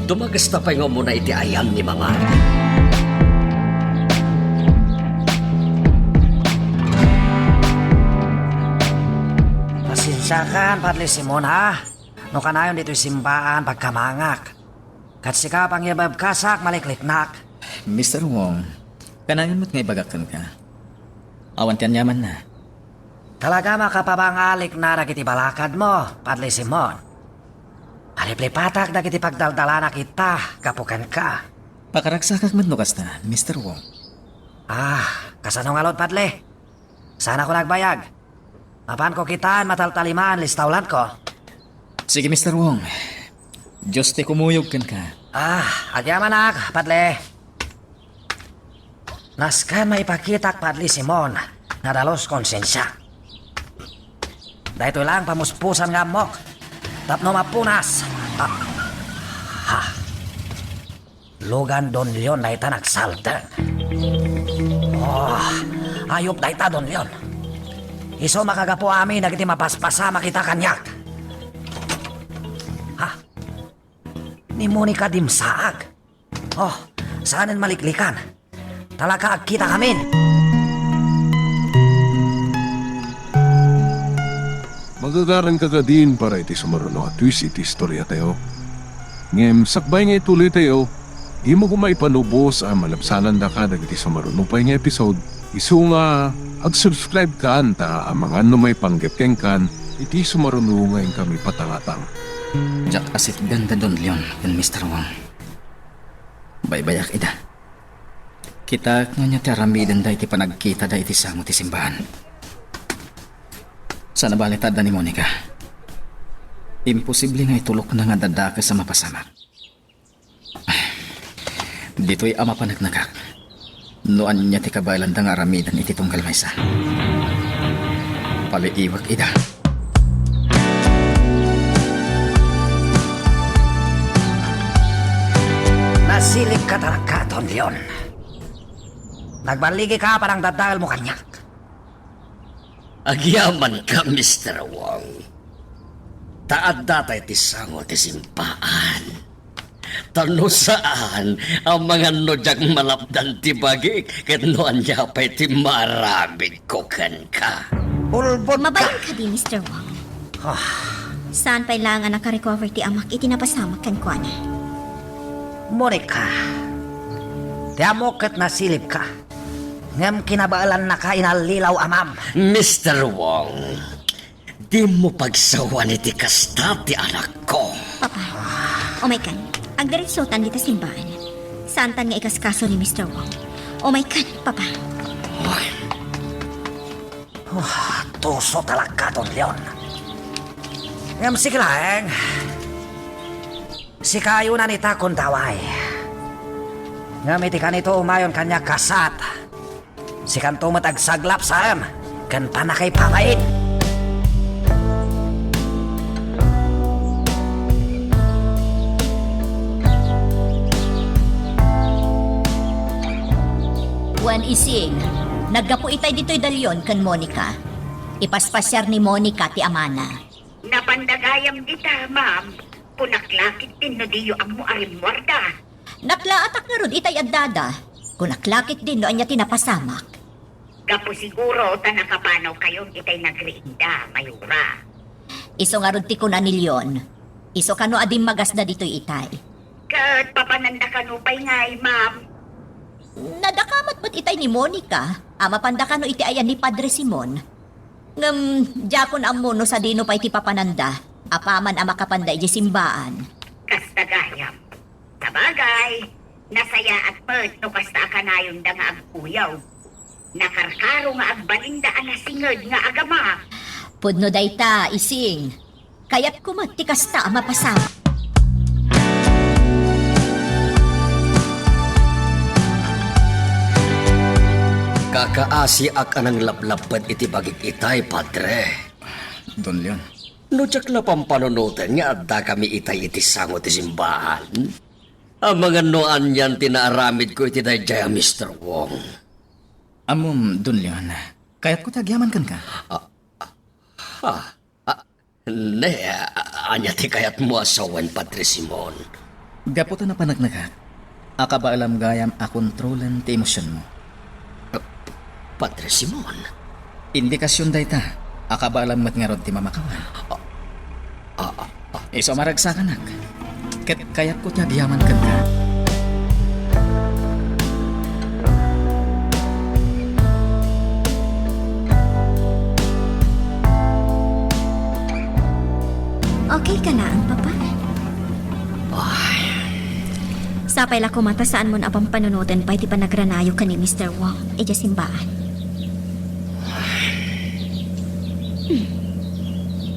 Dumagas na pa nga muna iti ayam ni Mama. Pasensya kan, Padre Simon ha. No kanayon dito'y simbaan pagkamangak. Kat sika pang yabab kasak malikliknak. Mr. Wong, kanayon mo't nga ibagakan ka. Awan tiyan yaman na. Talaga makapabangalik na nagiti balakad mo, Padre Simon. Aliplipatak nagiti pagdaldala na kita, kapukan ka. Pakaragsakak man nukas na, Mr. Wong. Kasanong alod, Padre? Sana ko nagbayag. Mapan ko kitaan mataltaliman listawlan ko. Sige, Mr. Wong. Diyos ti kumuyog kan ka. Agyamanak, Padre. Naskan maipakitak, Padre Simon, nga dalos konsensya. Dahito lang pamuspusan nga mok. Tapno mapunas. Lugan Don Leon na ita nagsaldan. Ayop na ita Don Leon. Iso makagapo amin nagiti mapaspasa makita kanyak. Ni Monica dimsaag. Saanin maliklikan. Talaga kita kamin. Magagaran ka din para iti sumaruno at twist iti istorya tayo. Ngem, sakbay nga ituloy tayo, imo ko maipanubos ang malapsanan da ka iti sumaruno pa nga episode. Isu nga, ag-subscribe ka anta ang mga may panggapkeng kan, iti sumaruno ngayon kami patangatang. Jack asit ganda Don Leon kan Mr. Wong. Baybayak ida. Kita nga niya teramidan da iti panagkita da iti sango ti simbahan. Sana balitad da ni Monica. Imposible nga itulok na nga dadaka sa mapasamak. Dito'y ama pa nagnagak. Noan niya ti kabaylan da nga aramidan iti tunggal maysa. Paliiwag ida. Nasilip ka talaga, Don Leon. Nagbaligi ka parang dadagal mo kanyak. Agyaman ka, Mr. Wong. Taad datay ti sango ti simpaan. Tano saan ang mga nojag malapdan ti bagi ket noan niya pa'y ti marabig ko kan ka. Ulbon ka. Mabayan ka di, Mr. Wong. Saan pa ilangan nakarecover ti amak itinapasamak kan kwa na? Monica, di amok ket nasilip ka. Ngem kinabaalan na ka inalilaw amam. Mr. Wong, di mo pagsawa ni ti kasta ti anak ko. Papa, oh my God, ang diretsotan dito simbahan. Saan tan nga ikaskaso ni Mr. Wong? Oh my God, Papa. Tuso talaga, Don Leon. Ngem sige lang. Si kayo na nita kundaway. Ngem iti kanito umayon kanya kasat. Si kanto matagsaglap saan. Kan panakay pamain. Wan ising, naggapo itay dito'y dalyon kan Monica. Ipaspasyar ni Monica ti amana. Napandagayam dita, ma'am. Punaklakit din no diyo ang muarim warda. Naklaatak nga ron itay addada. Kung naklakit din no anya tinapasamak. Gapo siguro ta nakapanaw kayong itay nagriinda, Mayura. Iso nga ron ti ko na nilyon. Iso kano adim magas na dito'y itay. Kat papananda kanupay ngay, ma'am. Nadakamat mo't itay ni Monica. Ama pandakano iti ayan ni Padre Simon. Ngam, jakon amo no sa dino pa iti papananda. Apaman ang makapanday di simbaan. Kastagayam. Sabagay, nasaya at pert no kasta ka na yung da nga agpuyaw. Nakarkaro nga agbalinda ang nasingod nga agama. Pudno dayta, ising. Kaya't kumat ti kasta ang mapasama. Kakaasi ak anang laplapad iti bagik itay, Padre. Don Leon. No tsak na pampanunutan nga adda kami itay iti sango ti simbahan. Ang mga noan yan tinaaramid ko iti dayjaya, Mr. Wong. Amom, Don Leon. Kaya't ko tagyaman kan ka. Ne, anya ti kayat mo asawan, Padre Simon. Gaputan na panagnagat. Akaba alam gayam a kontrolan ti emosyon mo. Padre Simon? Indikasyon dayta. Akaba alam matngarod ti mamakawan. Iso maragsakan ket kayat ko tiya diyaman kan ka. Okay ka na ang papa? Sapay la kumata saan mo na apang panunutan pa iti panagranayo ka ni Mr. Wong. Ija simbaan.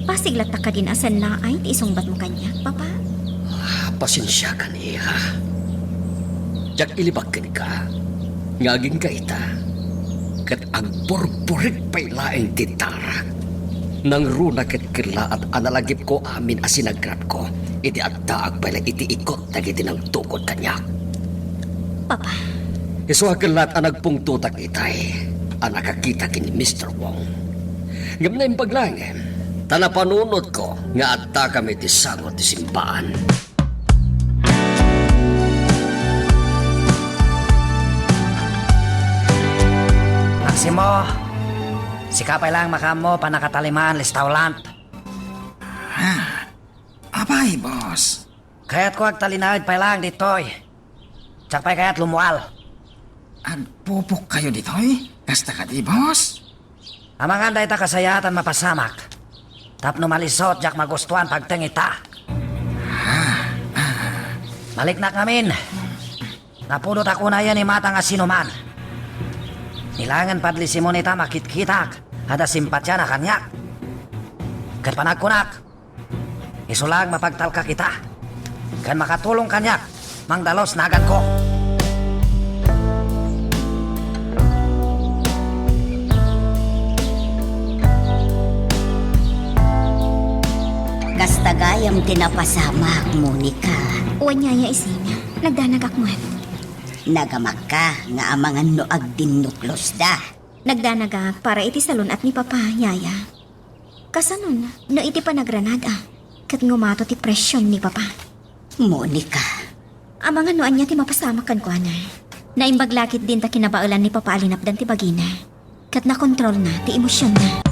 Pasiglat ka din asan na ay ti isungbat mo kanya, papa. Pasensya ka niya. Jak ilibag ka. Ngaging ka ita. Kat agburburik pa'y laing titara. Nang runa ket kila at analagip ko amin asinagrat ko. Iti at daag pala iti ikot dagiti ng tukod kanya. Papa, Isuhakelat ang nagpungtutak itay. Ang nakakita kini Mr. Wong. Ngam na yung paglangin. Tanapanunod ko nga adta kami ti sangot ti simbaan. Maksimo, sikapay lang makamo panakataliman listawlant. Abay, boss. Kaya't ko agtalinawid pa lang ditoy. Tsakpay kaya't lumual. Agpupok kayo dito eh. Kasta ka di, boss. Amangan da ita kasayatan mapasamak. Tapno malisot jak magustuhan pagtengita. Maliknak ngamin. Napudot ako na yan ni mata nga sinuman. Nilangan padli si Monita makitkitak. Ada simpatya na kanyak. Kat panagkunak. Isulag mapagtalka kita. Kan makatulong kanyak. Mangdalos nagan ko. Kastagayam tinapasamak, Monica. uwanyaya isinya. Nagdanagakman. Nagamak ka nga amangan no agdinuklos da. Nagdanagak para iti salon at ni papa, yaya. Kasanon, no iti panagranada. Kat ngumato ti presyon ni papa. Monica, Amangan noan niya ti mapasamakan ko na. Naimbaglakit din ta kinabaulan ni papa alinapdan ti bagina. Kat nakontrol na ti emosyon na.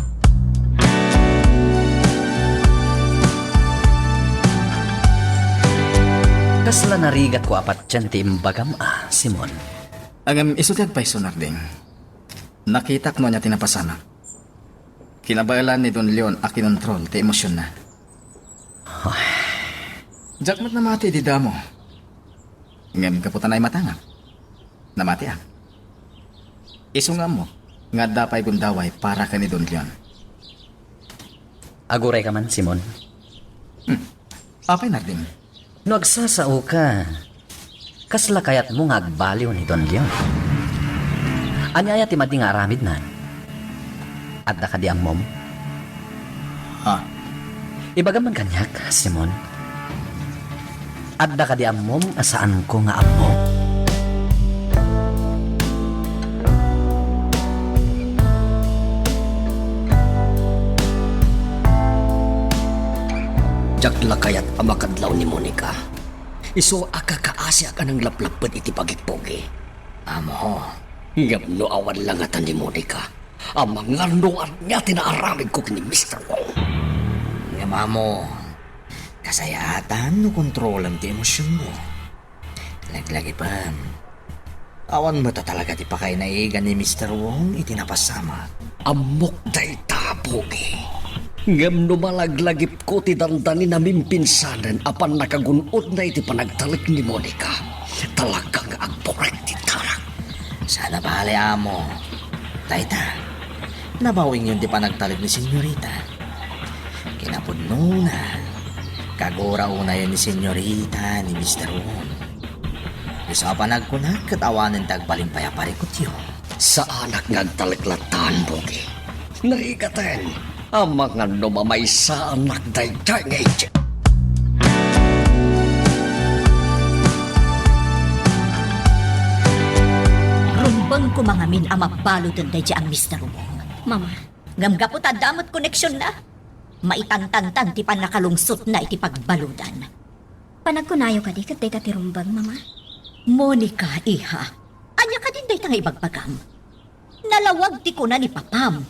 Kasla narigat ko apat dyan ti imbagam Simon. Agam isutad pa'y sunarding. Nakitak no niya tinapasama. Kinabailan ni Don Leon a kinontrol ti emosyon na. Jakmat na mati di damo. Ngem kaputan ay matangak. Namati Isungam mo, nga dapay gundaway para ka ni Don Leon. Aguray ka man, Simon. Apay narding. No agsasao ka. Kasla kayat mo nga agbaliw ni Don Leon. Anyaya ti madi nga aramid na. At da ka di ang mom. Ibagaman kanyak, Simon. Adda ka di amom asaan ko nga amo. Jakla kayat amakadlaw ni Monica. Iso akakaasya ka ng laplapad iti pagikpogi. Amo, ngam no awan lang atan ni Monica. Amang nganuan niya tinaaramid ko kini Mr. Wong. Mamo, kasayatan no kontrolan ti emosyon mo. Laglagi pa. Awan mo ta talaga ti pakay na igan ni Mr. Wong itinapasama. Amok day tapogi. Ngam no malaglagip ko ti dandani na mimpinsanan apan nakagunod na iti panagtalik ni Monica. Talagang agporek ti tarak. Sana bahali amo. Taita, nabawing yun ti panagtalik ni Senyorita. Kinapudno na. Kagura una yan ni Senyorita ni Mr. Wong. Isa pa nagkunag katawanan tagpalimpaya parikot yun. Sa anak ngagtaliklatan, Bogi. Narigatan, ang mga numamay sa anak dayday ngayon. Rumbang ko mga min ang mapalo doon ang Mr. Wong. Mama, Ngamgapot damot koneksyon na. Maitantantan ti pan nakalungsot na iti pagbaludan. Panagkunayo ka di kat day tatirumbang, mama. Monica, iha, anya ka din day tanga ibagbagam. Nalawag ti kuna ni papam.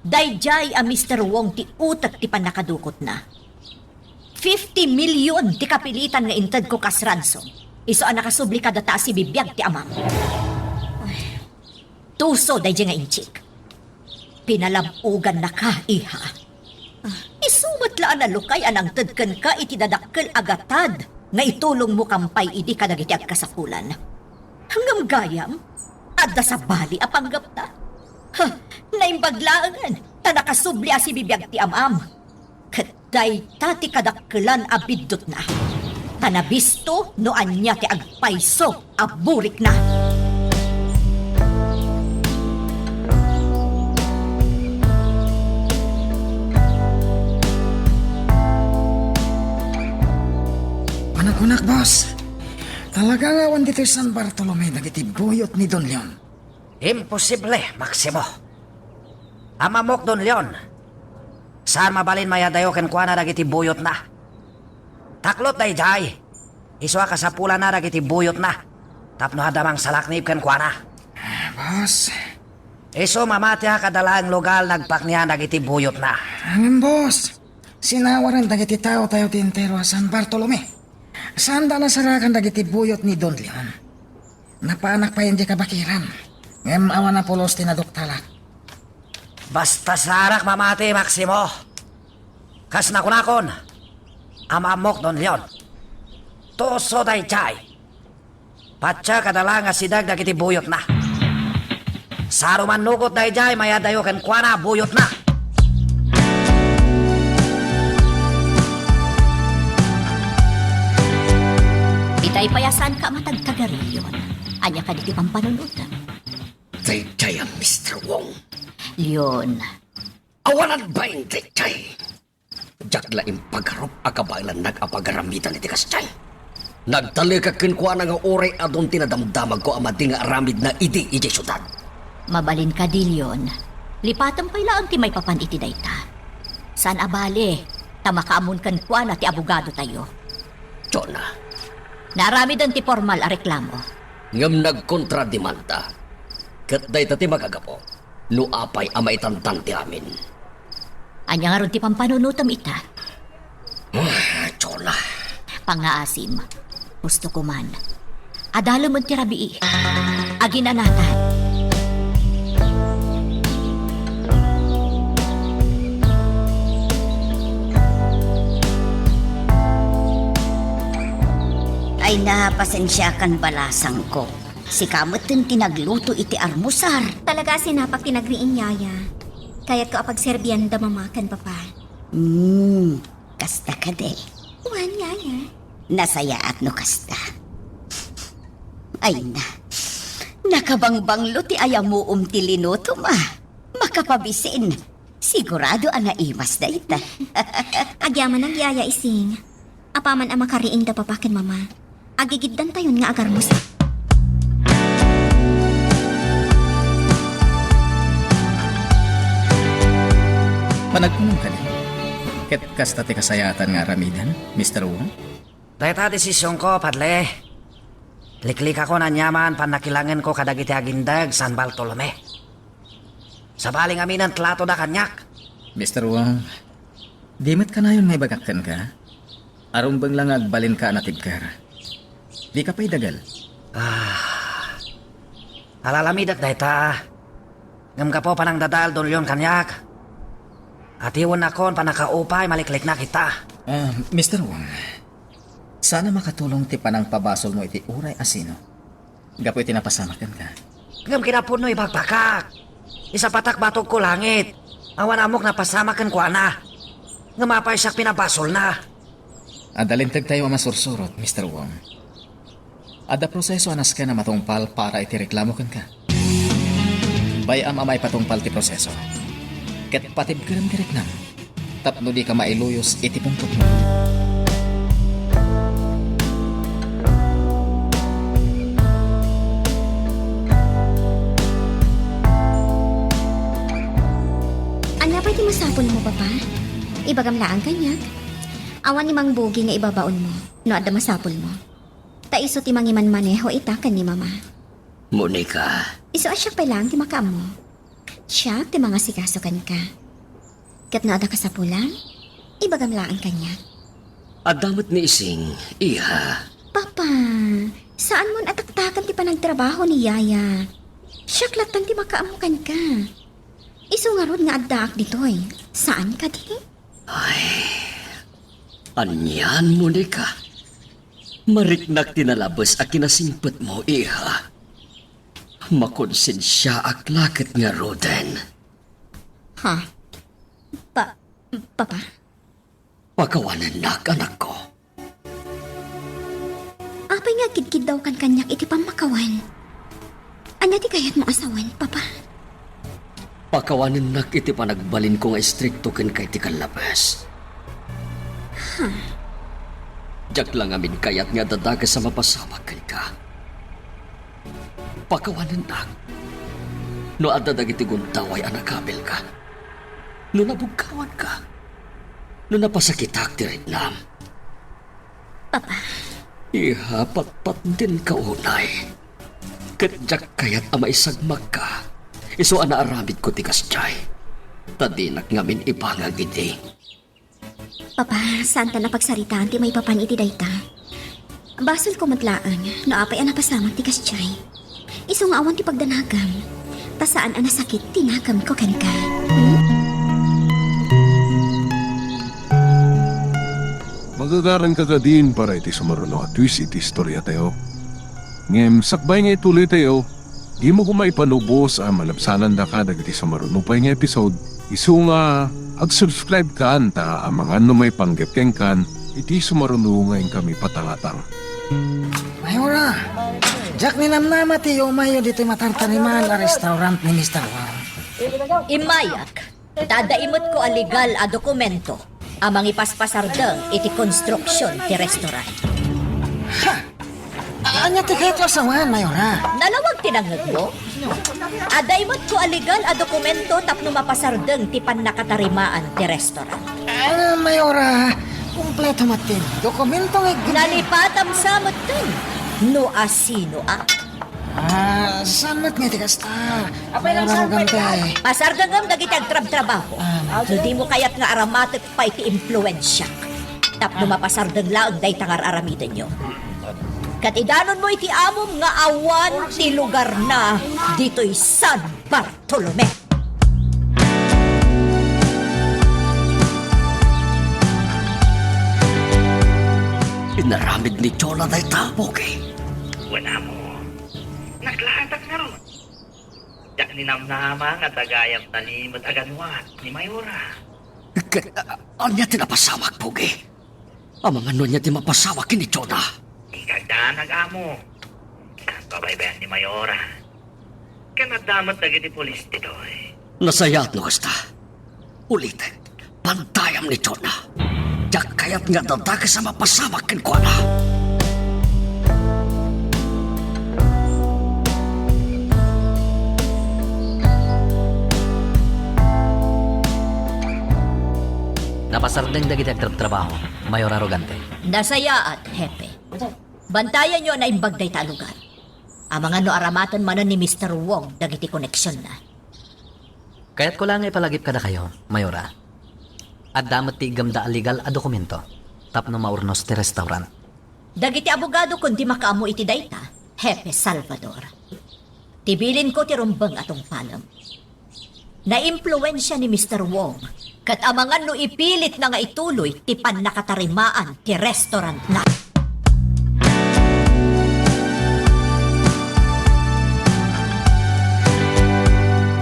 Dayjay a Mr. Wong ti utak ti pan nakadukot na. 50 million ti kapilitan nga intad ko kas ransom. Iso ang nakasubli kada ta si bibiyag ti amam. Ay, tuso dayjay nga inchik. Pinalabugan na ka, iha. Isumat laan na lukay anang tadkan ka iti dadakkel agatad nga itulong mo kampay idi ka dagiti agkasapulan. Hanggang gayam, adda sa bali apanggap ta. Ha, naimbaglaangan, ta nakasubli a si bibiyag ti amam. Katay tati kadakkelan abiddot na. Tanabisto no anya ti agpayso aburik na. Anak-anak, boss. Talaga nga wan dito San Bartolome dagiti buyot ni Don Leon. Imposible, Maximo. Amamok Don Leon. Saan mabalin mayadayo ken kuana dagiti buyot na? Taklot dayjay. Iswa ka sa pula na dagiti buyot na. Tapno hadamang salaknib ken kuana. Boss, Iso mamati ha kadalang lugal nagpaknihan dagiti buyot na. angin boss. Sinawaran dagiti tao tayo tintero San Bartolome. Saan da nasarakan dagiti buyot ni Don Leon? Napaanak pa yun di kabakiran. Ngem awan na pulos tinaduktalak. Basta sarak mamati, Maximo. Kas nakunakon. Amamok Don Leon. Toso dayjay. Patsa kadalang asidag dagiti buyot na. Saruman nukot dayjay mayadayo ken kuana buyot na. Itay payasan ka matagtagarilyon. Anya ka diti pampanunutan. Dayjay ang Mr. Wong. Leon, Awanan ba yung dayjay? Jakla yung pagharap akabailan nag-apagaramitan iti kasjay. Nagtali ka kinkwa nga oray adon tinadamdamag ko amadi nga aramid na idi iti syudad. mabalin ka di Leon. Lipatan pa'y laang ti may papan iti dayta. San abale, tamakaamun kan kwa na ti abogado tayo. Jonah, Naramidan ti formal a reklamo. ngam nagkontradimanda. Kat day ti magagapo, luapay ama itantan ti amin. Anya nga ron ti pampanunutam ita. Jonah, Pangaasim, gusto ko man. Adalo mo ti rabii. Aginanatan. Ay napasensya kan balasang ko. Si kamot din tinagluto iti armusar. Talaga sinapak tinagriin yaya. Kaya't ko apag serbian da mamakan, papa. Kasta ka de. Wan, yaya. Nasaya at no kasta. Ay na. Nakabangbanglo ti ayam mo ti linuto ma. Makapabisin. Sigurado ang naimas na ita. Agyaman ang yaya ising. Apaman ang makariing da papakin, mama. Agigiddan tayon nga agar mo sa... Panagpunong ka niya. Ket kasta ti kasayatan nga ramidan, Mr. Wong? Dayta desisyon ko, padle. Liklik ako na nyaman panakilangan ko kadagiti agindag San Bartolome. Sa baling aminan tlato da kanyak. Mr. Wong, di met ka na yun may bagakkan ka? Aron bang lang agbalin ka natigkar? Di ka pa'y dagal. Alalamidak dayta. Ngam ka po panang dadal Don Leon kanyak. At iwan akon panakaupay maliklik na kita. Mr. Wong, sana makatulong ti panang pabasol mo iti uray asino. Gapoy tinapasamakan ka. Ngam kinapun no ibagpakak. Isa patak batog ko langit. Awan amok na pasamakan ko ana. Ngam apay siyak pinabasol na. Adalintag tayo masursurot, Mr. Wong. Ada proseso anas ka na matungpal para iti reklamo kan ka. Bayam amay patungpal ti proseso. Ket patib ka rin ti reklam. Tapno di ka mailuyos iti pungtot mo. Anya pa'y di masapon mo, papa? Ibagamlaan kanyak. Awan ni Mang Bugi nga ibabaon mo, no adda masapol mo. Taiso ti mangiman maneho itakan ni mama. Monica, Iso asya pa lang ti makaam mo. Siya ti mga sikasukan ka. Kat no adda kasapulan, ibagamlaan kanyak. adamot ni Ising, iha. Papa, saan mo ataktakan ti panagtrabaho ni Yaya? Siyaklatan ti makaamukan ka. Iso nga ron nga addaak ditoy. Saan ka di? Anyan, Monica. Mariknak tinalabas a kinasimpot mo, iha. Makonsensya ak lakit nga Roden. Ha? Papa? Pakawanan nak, anak ko. Apay nga kidkid daw kan kanyak iti pamakawan. Anya ti kayat mo asawan, Papa? Pakawanan nak iti panagbalin ko nga istrikto ken kay ti kalabas. Diyak lang amin kayat nga dadaga sa mapasama ken ka. Pakawanan nak. No adda dagiti guntaway anakabil ka. No nabugkawan ka. No napasakitak ti rinam. Papa, Iha, patpat din ka unay. Kadyak kayat ama isagmag ka. Iso anaaramid ko tikas jay. Tadinak ngamin ipangag iti. Papa, saan ta napagsaritaan ti may papan iti dayta? Basol ko matlaan, no apay napasamang ti kasjay. Iso nga awan ti pagdanagam. Tasaan ang nasakit, tinagam ko kan ka. Magagaran ka ka din para iti sumaruno at twist iti istorya tayo. Ngem, sakbay nga ituloy tayo, di mo kumaipanubos ang malabsanan da ka dagiti sumaruno pa nga episode. Isu nga, ag-subscribe ka anta ang mga may panggapkeng kan, iti sumaruno ngayon kami patangatang. Mayora, Jack ni namnama ti umayo dito matartaniman na restaurant ni Mr. Wang. Imayak, tadaimot ko a legal a dokumento amang ipaspasardeng iti konstruksyon ti restaurant. Anya ti kayo asawan, Mayora? Nalawag tinangag mo? Adaimot ko a legal a dokumento tapno mapasardeng ti pannakatarimaan ti restaurant. Mayora, kumpleto matin. Dokumento nga Nalipatam sa din. No asino a. Sanmat nga ti kasta. Mayora mo gante. Pasardengam dagiti agtrab-trabaho. No di mo kayat nga aramatek pa iti impluensya. Tapno mapasardeng laang day tangar aramiden nyo. Katidanon mo iti amom nga awan ti lugar na dito'y San Bartolome. Inaramid ni Chola day tapok eh. Wala mo. Naglahantak na ron. Yak ni namnama nga tagayam talimot aganwan ni Mayora. Anya tinapasamak po eh. Amang ano niya timapasamak ni Chola. Ikagda nag-amo. Saan pabaybayan ni Mayora? Kanadamat na giti polis dito eh. Nasayat no kasta. Ulitin, pantayam ni Chola. Diyak kayat nga dadaga sa mapasamak ken kwa na. Napasardeng dagiti agtrabaho, Mayor Arrogante. Nasaya at hepe. Bantayan nyo na imbagday ta lugar. Ang mga no aramatan manan ni Mr. Wong dagiti koneksyon na. Kaya't ko lang ipalagip ka na kayo, Mayora. At damat ti igamda a legal a dokumento. Tapno maurnos ti restaurant. Dagiti abogado kundi makaamo iti dayta, Hepe Salvador. Tibilin ko ti rumbang atong palam. Na-impluensya ni Mr. Wong, kat amangan no ipilit na nga ituloy ti pannakatarimaan ti restaurant na.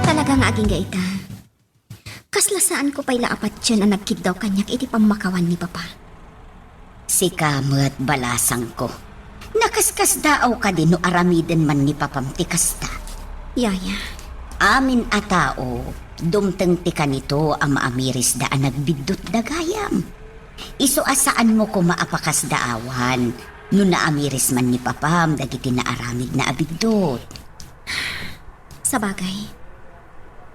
Talaga nga aging gaita. Kaslasaan ko pa'y laapat dyan ang nagkid daw kanyak iti pamakawan ni Papa. Si kamet balasang ko. Nakaskas daaw ka din no aramiden man ni papam ti kasta. Yaya, Amin a tao, dumteng ti kanito ang maamiris daan nagbidot dagayam. Iso asaan mo ko maapakas daawan, no naamiris man ni papam dagiti naaramid na abidot. sa bagay.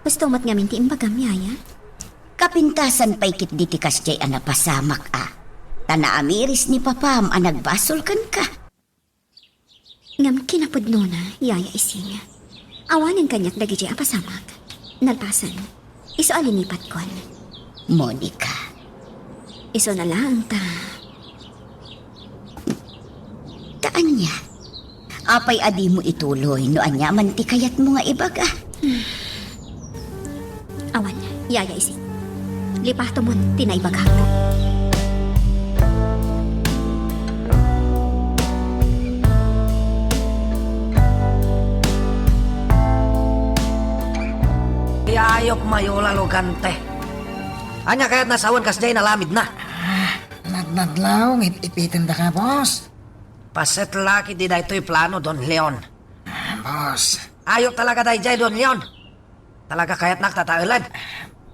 Gusto mo't ngamin ti imbagam, Yaya? Kapintasan pa'y kit ditikas jay anapasamak Tanaamiris ni papam nagbasulkan ka. Ngam kinapod nuna, yaya ising. Awanin kanyak dagi jay apasamak. Nalpasan, iso alinipat kon. Monica, Iso na lang ta. taan niya. Apay adi mo ituloy no anya mantikayat mo nga ibaga. Awan, yaya ising. Lipato mo, tinaibaga. Iayop Mayola Logante. Anya kaya't nasawan kas jay nalamid na. Nadnadlaw, ipitin da ka, boss. Paset laki di da ito'y plano, Don Leon. Boss. Ayop talaga da jay, Don Leon. Talaga kaya't naktataulan.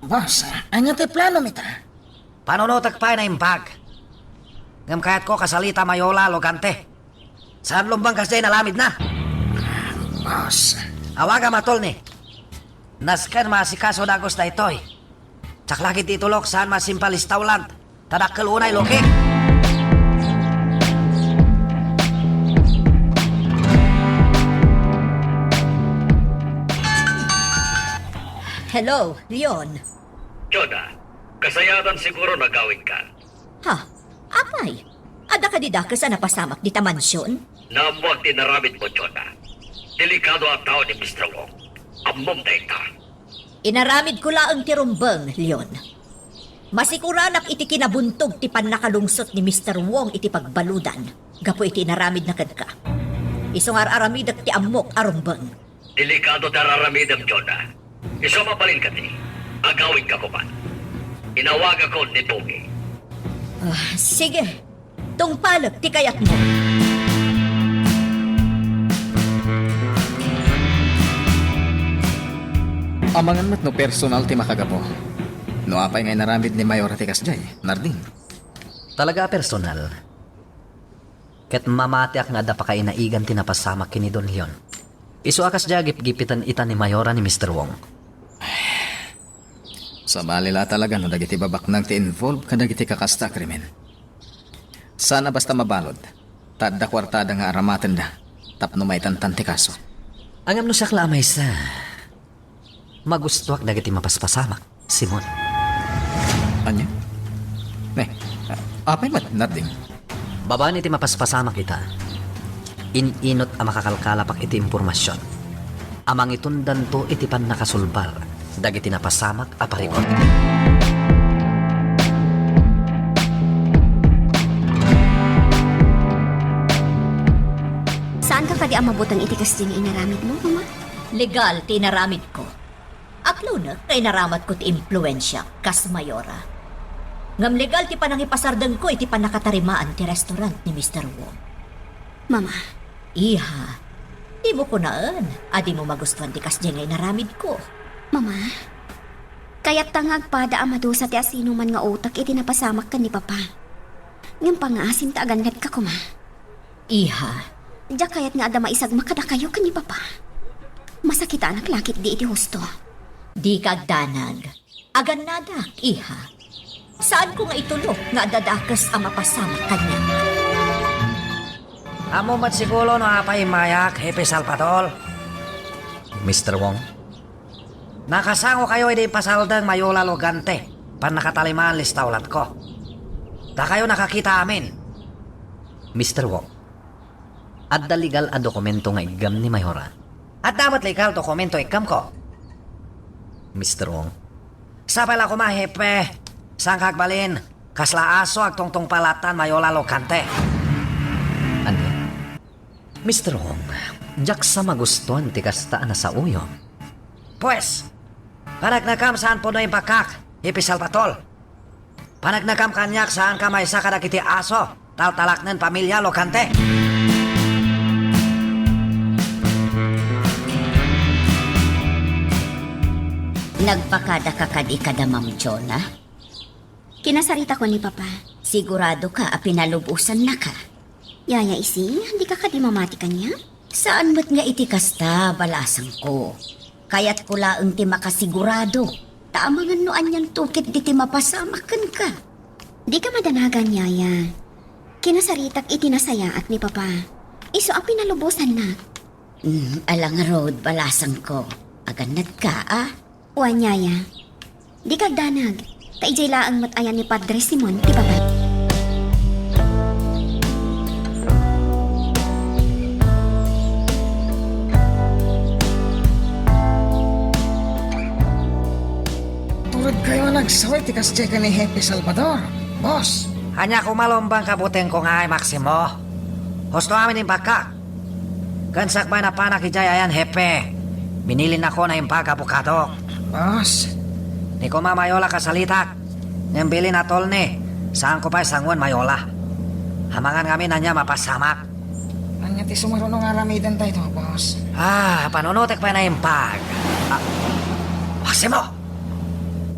Boss, anya ti plano mita? Panunotag pa na impag. Ngam kaya't ko kasalita Mayola Logante. Saan lumbang kas jay nalamid na? Boss. Awaga matol ni. Nasken masikaso dagos da ito'y. Tsak lagi titulok saan masimpalis taulant. Tadakkel unay loki. Hello, Leon. Joda, kasayatan siguro na gawin ka. Ha? Apay? Ada ka didakas na napasamak di tamansyon? Namuag tinaramid mo, Joda. Delikado ang tao ni Mr. Wong. Amom dahil ta. Inaramid ko laang tirumbang, Leon. Masikuranak iti kinabuntog ti pan nakalungsot ni Mr. Wong iti pagbaludan. Gapo iti inaramid na kadka. Isong aramidak ti amok arumbang. Delikado tararamidam, Joda. Iso mapalin ka ti. Agawin ka ko pa. Inawag ako ni Pogi. Sige, tungpalag ti kayat mo. Amangan mat no personal ti makagapo. No apay ngay naramid ni Mayor Tikas Jay, narding. Talaga personal. Ket mamatiak nga da pa kay naigan tinapasamak kini Don Leon. Isu akas jagip gipitan ita ni Mayora ni Mr. Wong. Sa balila talaga no dagiti babak nang ti involve ka dagiti kakasta krimen. Sana basta mabalod. Tadda kwartada nga aramaten da. Tapno may tantan ti kaso. Angam no siya klamay sa... Magustuak dagiti mapaspasamak, Simon. Anya? Apay mat, narding. Baba ni ti mapaspasamak kita. Inot ang makakalkalapak iti impormasyon. Amang itundan to iti pan nakasulbar. Dagiti napasamak aparikot. Saan ka kadi ang mabutang itikas din inaramid mo, mama? Legal, tinaramid ko. Aklo na, kay naramat ko ti impluensya, kas Mayora. Ngam legal ti panangipasardang ko, iti panakatarimaan ti restaurant ni Mr. Wong. Mama, Iha, di mo ko naan. Adi mo magustuhan ti kas di ngay naramid ko. mama. Kaya't tangag pada amadusa ti asino man nga utak iti napasamak ka ni Papa. Ngam pangasim ta agannad ka kuma. Iha, Diya kaya't nga ada maisagma kada kayo ka ni Papa. Masakita anak lakit di iti husto. di kagdanag. Agan nadak, iha. Saan ko nga itulok nga dadakas ang mapasamak kanya? Amo mat siguro no apay mayak, Hepe Salpatol. Mr. Wong, nakasango kayo hindi pasaldang Mayola Logante pan nakatalimaan listaulat ko. Da kayo nakakita amin. Mr. Wong, adda legal a dokumento nga igam ni Mayora. At dapat legal dokumento igam ko. Mr. Wong, sa pala ko mahepe, sang kagbalin, kasla aso ag tungtong palatan Mayola Logante. Ano? Mr. Wong, jak sa magustuhan ti kastaan na sa uyo. Pues, panagnakam saan po na yung bakak, ipisal patol. Panagnakam kanyak saan ka may sakadak iti aso, taltalak ng pamilya Logante. Nagpakada ka kadi kada Ma'am Jonah? Kinasarita ko ni Papa. Sigurado ka pinalubusan na ka. Yaya ising, hindi ka kadi mamati kanya? Saan mo't nga iti kasta balasang ko? Kaya't kulaang ti makasigurado Taamangan no anyang tukit di ti mapasamakan ka. Di ka madanagan, Yaya. Kinasaritak itinasaya at ni Papa. Iso ang pinalubusan na. Alang road, balasan ko. Aganad ka, ah? Uwan, Yaya. Di kagdanag. Kaijay laang matayan ni Padre Simon, ti Papa. Tulad kayo nagsaway tikas ka ni Hepe Salvador. Boss, Hanya kumalombang kabuteng ko nga ay Maximo. Husto amin yung baka. Gansak ba na panak ijayayan, hepe? Binilin ako na yung pagkabukado. boss. Ni ko mamayola kasalitak. Niyang bilin na tol ni. Saan ko pa sangon mayola? Hamangan kami na niya mapasamak. Anya ti sumarunong aramidan tayo to, boss. Panunutik pa na yung pag. Maximo!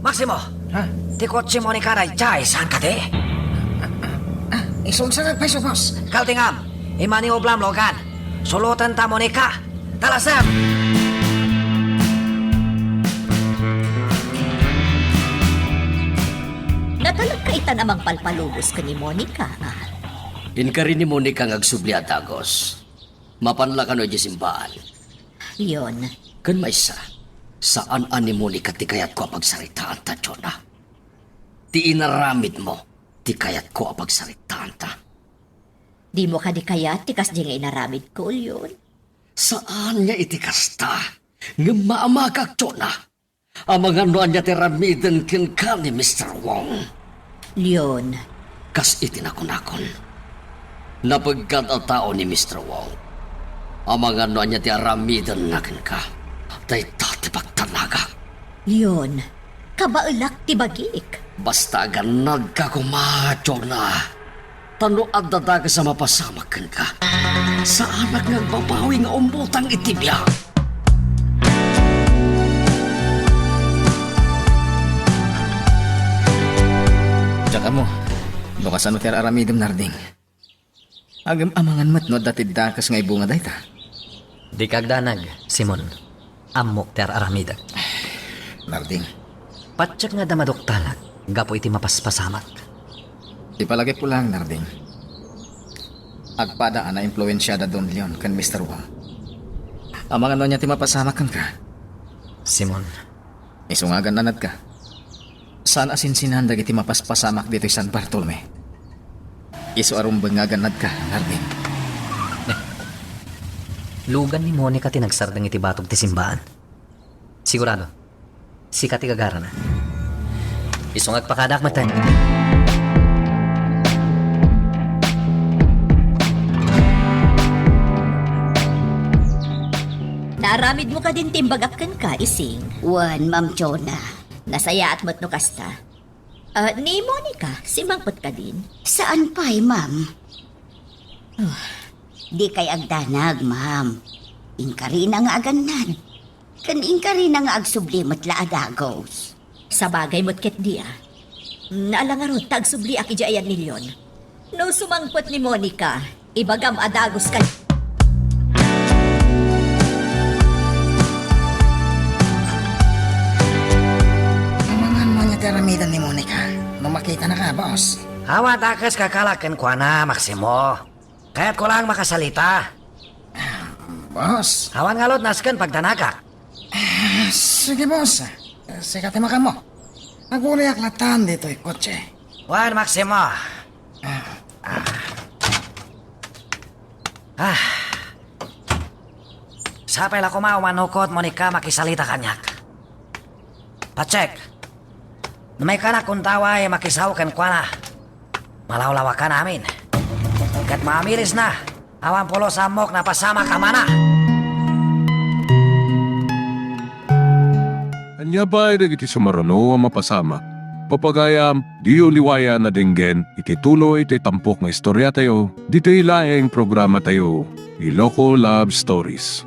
Maximo! Ha? Ti kotse mo ni Karay Jai, saan ka di? Isungsagag pa iso, boss. Kaltingam, imani oblam logan. Sulutan ta mo ni ka. Talasem! Natalag ka ita namang palpalubos ka ni Monica. Inkari ni Monica ng agsubli at agos. Mapanla ka no di simbaan. Yon. Kan maysa, saan ani Monica ti kayat ko apagsaritaan ta, Jonah? Ti inaramid mo, ti kayat ko apagsaritaan ta. Di mo ka di kaya tikas di nga inaramid ko yun. Saan niya itikasta? Nga maamakak, Jonah. Ang mga noan niya tiramiden kin ka ni Mr. Wong. Yon. Kas itinakon-akon. Napagkat ang tao ni Mr. Wong. Ang mga noan niya tiramiden nakin ka. Tay tatipagtanaga. Yon. Kabaulak ti bagik. Basta ganad ka kumadyo na. Tano at dadaga sa mapasamakan ka. Saan nagbabawi nga umbutang itibya? Tsaka mo, bukas ano tiyar aramidem narding. Agam amangan mat no datid dakas nga ibunga dayta. Di kagdanag, Simon. Amok ter aramida. Narding, Patsak nga damadoktalag. Gapo iti mapaspasamak. ipalagay po lang narding. Agpada ana impluensyada Don Leon kan Mr. Wong. Amangan no niya ti mapasamakan ka. Simon, Isungagan nanad ka. Saan asinsinan dagiti mapaspasamak dito San Bartolome? Isu arum bengaganad ka, narding. lugan ni Monica tinagsardang iti batog ti simbahan. Sigurado, sikat ti gagara na. Isungag pakadak matan. Naaramid mo ka din timbagakan ka, ising. Wan, Ma'am Jonah. Nasaya at matno kasta. Ni Monica, simangpot ka din. Saan pa'y, ma'am? Di kay agdanag, ma'am. Inkari na nga aganad. Kan inkari na nga agsublimat la adagos. Sa bagay mo't ket dia. Naalangarot, tagsubli aki jayan ni Leon. No sumangpot ni Monica, ibagam adagos ka. Amangan mo niya karamidan ni Monica. Nung makita na ka, boss. Hawa takas kakalakan ko na, Maximo. Kaya't ko lang makasalita. Boss. Hawan ngalot nasken pagdanaga. Sige, boss. Sikati makan mo. Nagulay aklatan dito kotse. Wan, Maximo. Sapay la kumao manukot Monica makisalita kanyak. Pachek. Namay ka na kung taway makisaw kan kwa na. Malawlawa ka namin. Kat maamilis na. Awan pulo samok na pasama ka mana. Anya ba ay iti sumarano ang mapasama? Papagayam, di uliwaya na dinggen, iti tuloy iti tampok nga istorya tayo, dito ilaing programa tayo, Iloko Love Stories.